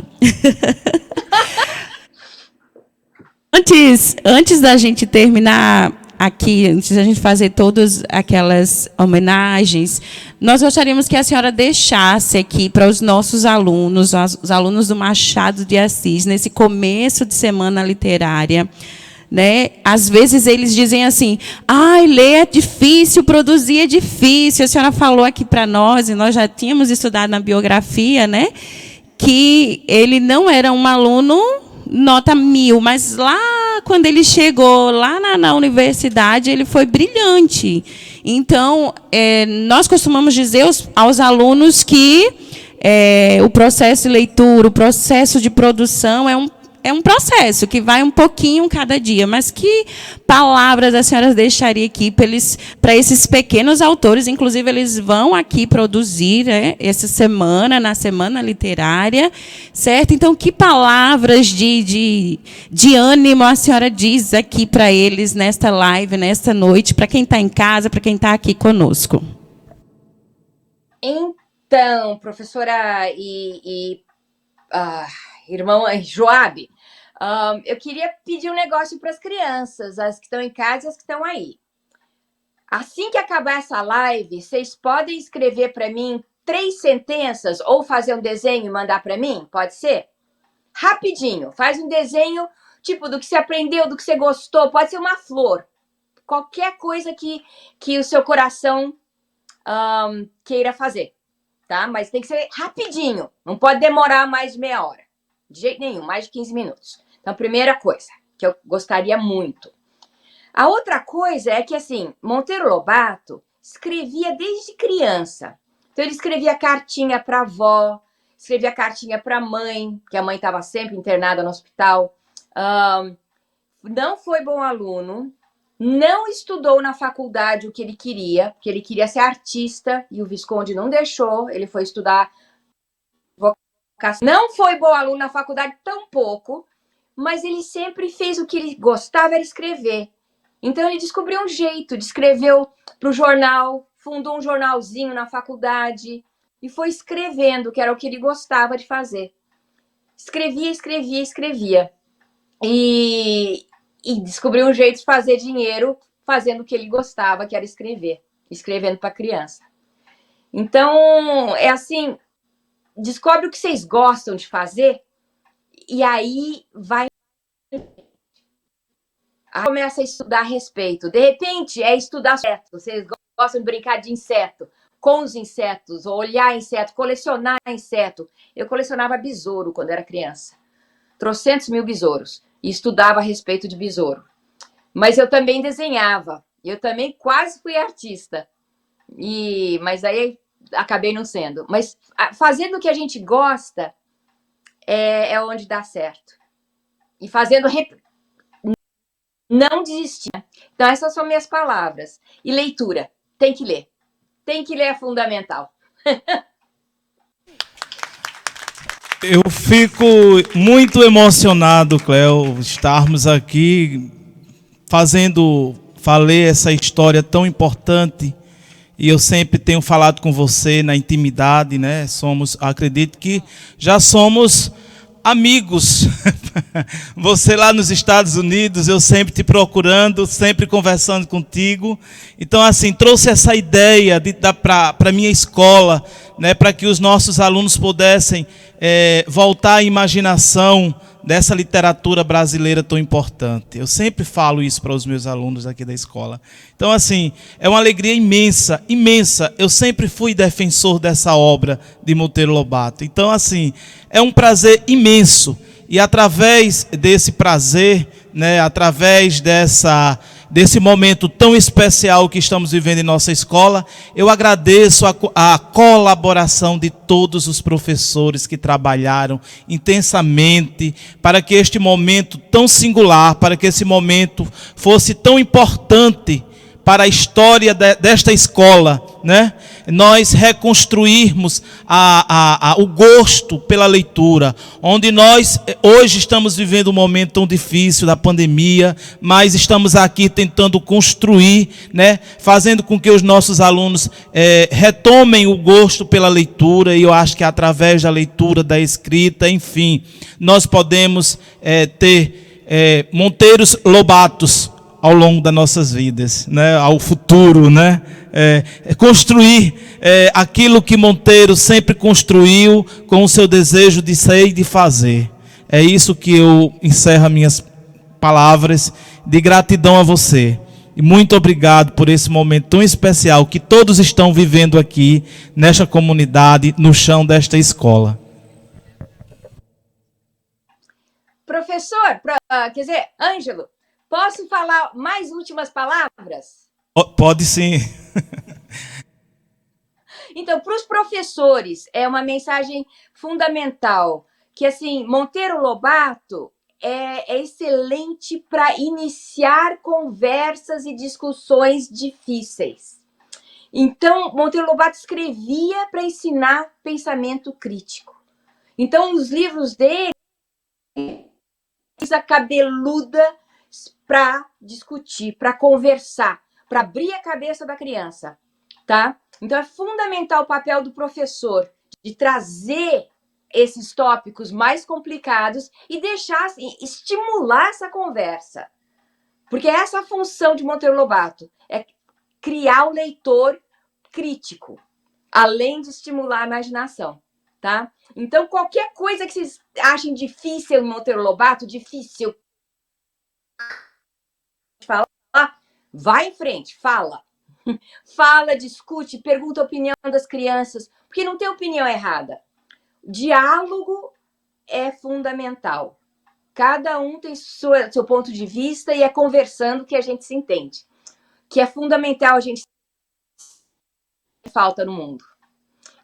Speaker 1: Antes da gente terminar aqui, antes da gente fazer todas aquelas homenagens, nós gostaríamos que a senhora deixasse aqui para os nossos alunos, os alunos do Machado de Assis, nesse começo de semana literária, né? Às vezes eles dizem assim, ler é difícil, produzir é difícil. A senhora falou aqui para nós, e nós já tínhamos estudado na biografia, né, que ele não era um aluno nota 1000, mas lá, quando ele chegou lá na universidade, ele foi brilhante. Então, nós costumamos dizer aos alunos que o processo de leitura, o processo de produção é um processo que vai um pouquinho cada dia, mas que palavras a senhora deixaria aqui para esses pequenos autores? Inclusive, eles vão aqui produzir essa semana, na Semana Literária, certo? Então, que palavras de ânimo a senhora diz aqui para eles nesta live, nesta noite, para quem está em casa, para quem está aqui conosco?
Speaker 2: Então, professora irmão Joabe, eu queria pedir um negócio para as crianças, as que estão em casa e as que estão aí. Assim que acabar essa live, vocês podem escrever para mim 3 sentenças ou fazer um desenho e mandar para mim? Pode ser? Rapidinho. Faz um desenho tipo do que você aprendeu, do que você gostou. Pode ser uma flor. Qualquer coisa que o seu coração queira fazer. Tá? Mas tem que ser rapidinho. Não pode demorar mais de meia hora. De jeito nenhum, mais de 15 minutos. Então, primeira coisa que eu gostaria muito. A outra coisa é que, assim, Monteiro Lobato escrevia desde criança. Então, ele escrevia cartinha para a avó, escrevia cartinha para a mãe, que a mãe estava sempre internada no hospital. Não foi bom aluno, não estudou na faculdade o que ele queria, porque ele queria ser artista, e o Visconde não deixou, ele foi estudar vocação. Não foi bom aluno na faculdade, tampouco, mas ele sempre fez o que ele gostava, era escrever. Então, ele descobriu um jeito, escreveu para o jornal, fundou um jornalzinho na faculdade e foi escrevendo, que era o que ele gostava de fazer. Escrevia, escrevia, escrevia. E descobriu um jeito de fazer dinheiro fazendo o que ele gostava, que era escrever, escrevendo para criança. Então, é assim, descobre o que vocês gostam de fazer e aí vai... começa a estudar a respeito. De repente, é estudar insetos. Vocês gostam de brincar de inseto, com os insetos, olhar inseto, colecionar inseto. Eu colecionava besouro quando era criança. 300.000 besouros. E estudava a respeito de besouro. Mas eu também desenhava. Eu também quase fui artista. Mas aí acabei não sendo. Mas fazendo o que a gente gosta é onde dá certo. E fazendo... Não desistir. Então, essas são minhas palavras. E leitura. Tem que ler. Tem que ler, é fundamental.
Speaker 6: Eu fico muito emocionado, Cléo, estarmos aqui falei essa história tão importante. E eu sempre tenho falado com você na intimidade, né? Acredito que já somos amigos. Você lá nos Estados Unidos, eu sempre te procurando, sempre conversando contigo. Então, assim, trouxe essa ideia para a minha escola, né, para que os nossos alunos pudessem voltar à imaginação dessa literatura brasileira tão importante. Eu sempre falo isso para os meus alunos aqui da escola. Então, assim, é uma alegria imensa, imensa. Eu sempre fui defensor dessa obra de Monteiro Lobato. Então, assim, é um prazer imenso. E através desse prazer, né, através desse momento tão especial que estamos vivendo em nossa escola, eu agradeço a colaboração de todos os professores que trabalharam intensamente para que este momento tão singular, para que esse momento fosse tão importante para a história desta escola, né? Nós reconstruirmos o gosto pela leitura, onde nós hoje estamos vivendo um momento tão difícil da pandemia, mas estamos aqui tentando construir, né? Fazendo com que os nossos alunos retomem o gosto pela leitura, e eu acho que através da leitura, da escrita, enfim, nós podemos ter Monteiros Lobatos ao longo das nossas vidas, né? Ao futuro, né? Construir aquilo que Monteiro sempre construiu com o seu desejo de ser e de fazer. É isso que eu encerro minhas palavras de gratidão a você. E muito obrigado por esse momento tão especial que todos estão vivendo aqui, nesta comunidade, no chão desta escola.
Speaker 2: Professor, quer dizer, Ângelo, posso falar mais últimas palavras?
Speaker 6: Pode sim.
Speaker 2: Então, para os professores, é uma mensagem fundamental, que, assim, Monteiro Lobato é excelente para iniciar conversas e discussões difíceis. Então, Monteiro Lobato escrevia para ensinar pensamento crítico. Então, os livros dele, a cabeluda para discutir, para conversar, para abrir a cabeça da criança, tá? Então, é fundamental o papel do professor de trazer esses tópicos mais complicados e deixar, assim, estimular essa conversa. Porque essa é a função de Monteiro Lobato, é criar o leitor crítico, além de estimular a imaginação, tá? Então, qualquer coisa que vocês achem difícil em Monteiro Lobato, difícil de falar, vai em frente, fala. Fala, discute, pergunta a opinião das crianças, porque não tem opinião errada. Diálogo é fundamental. Cada um tem seu ponto de vista e é conversando que a gente se entende. Que é fundamental a gente falta no mundo.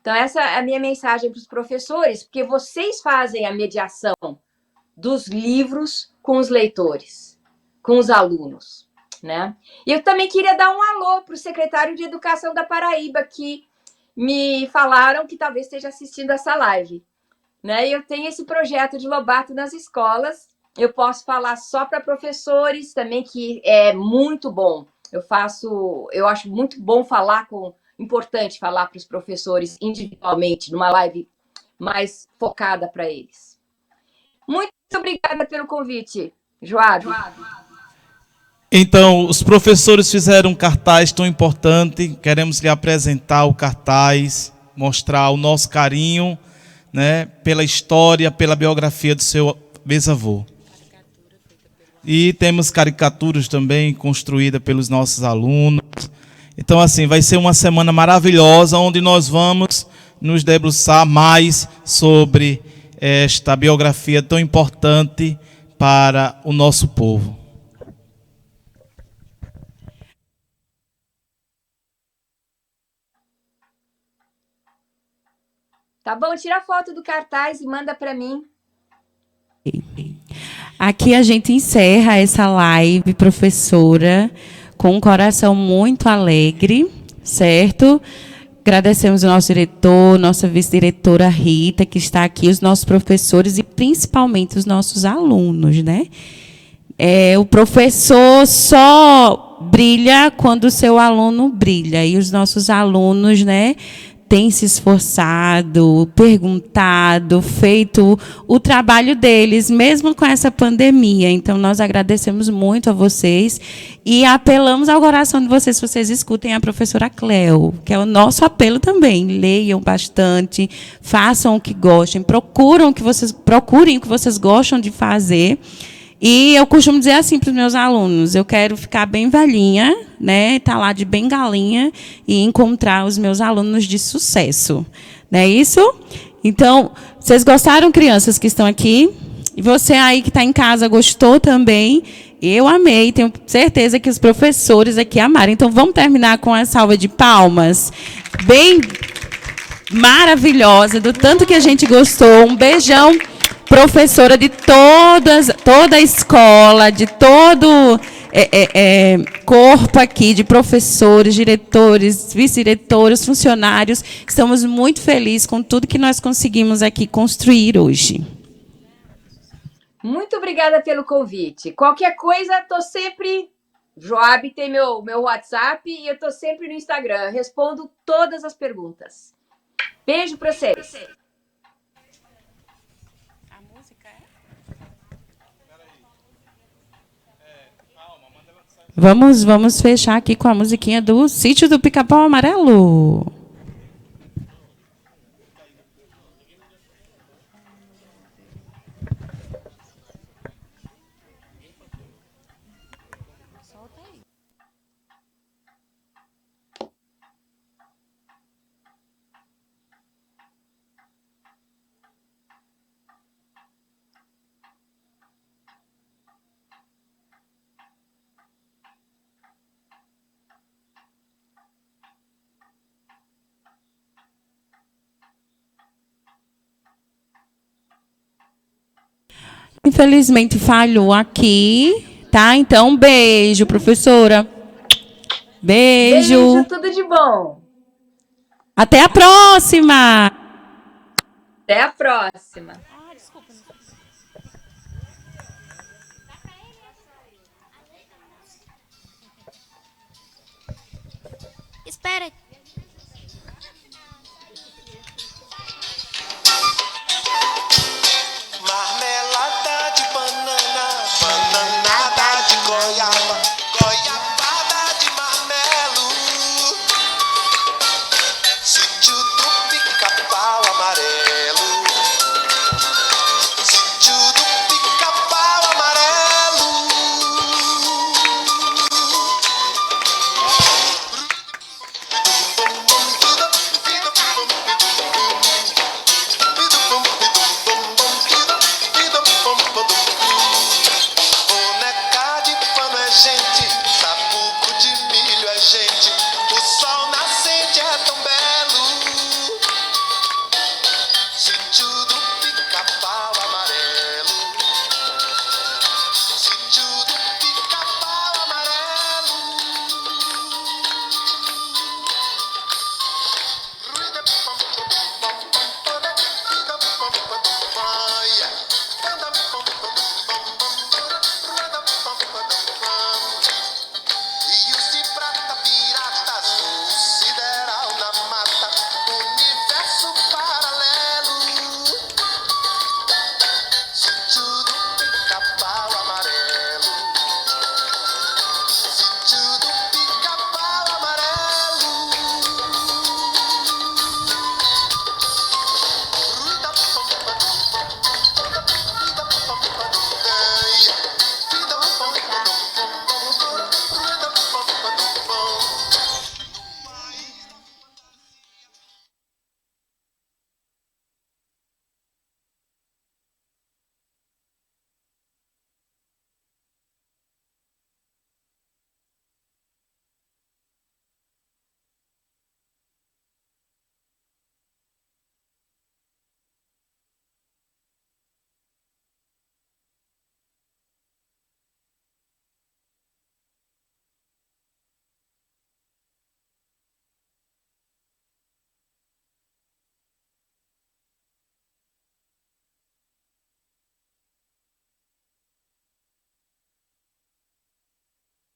Speaker 2: Então, essa é a minha mensagem para os professores, porque vocês fazem a mediação dos livros com os leitores, com os alunos, né? E eu também queria dar um alô para o secretário de Educação da Paraíba, que me falaram que talvez esteja assistindo essa live, né? E eu tenho esse projeto de Lobato nas escolas. Eu posso falar só para professores também, que é muito bom. Eu acho muito bom importante falar para os professores individualmente, numa live mais focada para eles. Muito obrigada pelo convite, Joab.
Speaker 6: Então, os professores fizeram um cartaz tão importante. Queremos lhe apresentar o cartaz, mostrar o nosso carinho, né, pela história, pela biografia do seu bisavô. E temos caricaturas também construídas pelos nossos alunos. Então, assim, vai ser uma semana maravilhosa, onde nós vamos nos debruçar mais sobre esta biografia tão importante para o nosso povo.
Speaker 2: Tá bom, tira a foto do cartaz e manda para mim.
Speaker 1: Aqui a gente encerra essa live, professora, com um coração muito alegre, certo? Agradecemos o nosso diretor, nossa vice-diretora Rita, que está aqui, os nossos professores e principalmente os nossos alunos, né? O professor só brilha quando o seu aluno brilha. E os nossos alunos, né, têm se esforçado, perguntado, feito o trabalho deles, mesmo com essa pandemia. Então, nós agradecemos muito a vocês e apelamos ao coração de vocês, se vocês escutem a professora Cleo, que é o nosso apelo também. Leiam bastante, façam o que gostem, procurem o que vocês gostam de fazer. E eu costumo dizer assim para os meus alunos, eu quero ficar bem velhinha, né, estar lá de bengalinha e encontrar os meus alunos de sucesso. Não é isso? Então, vocês gostaram, crianças que estão aqui? E você aí que está em casa gostou também? Eu amei, tenho certeza que os professores aqui amaram. Então, vamos terminar com a salva de palmas. Bem maravilhosa, do tanto que a gente gostou. Um beijão, professora de toda a escola, de todo corpo aqui, de professores, diretores, vice-diretores, funcionários. Estamos muito felizes com tudo que nós conseguimos aqui construir hoje.
Speaker 2: Muito obrigada pelo convite. Qualquer coisa, estou sempre... Joab tem meu WhatsApp e eu estou sempre no Instagram. Eu respondo todas as perguntas. Beijo para vocês.
Speaker 1: Vamos fechar aqui com a musiquinha do Sítio do Pica-Pau Amarelo. Infelizmente falhou aqui, tá? Então, beijo, professora. Beijo.
Speaker 2: Tudo de bom.
Speaker 1: Até a próxima.
Speaker 2: Até a próxima.
Speaker 3: Espera.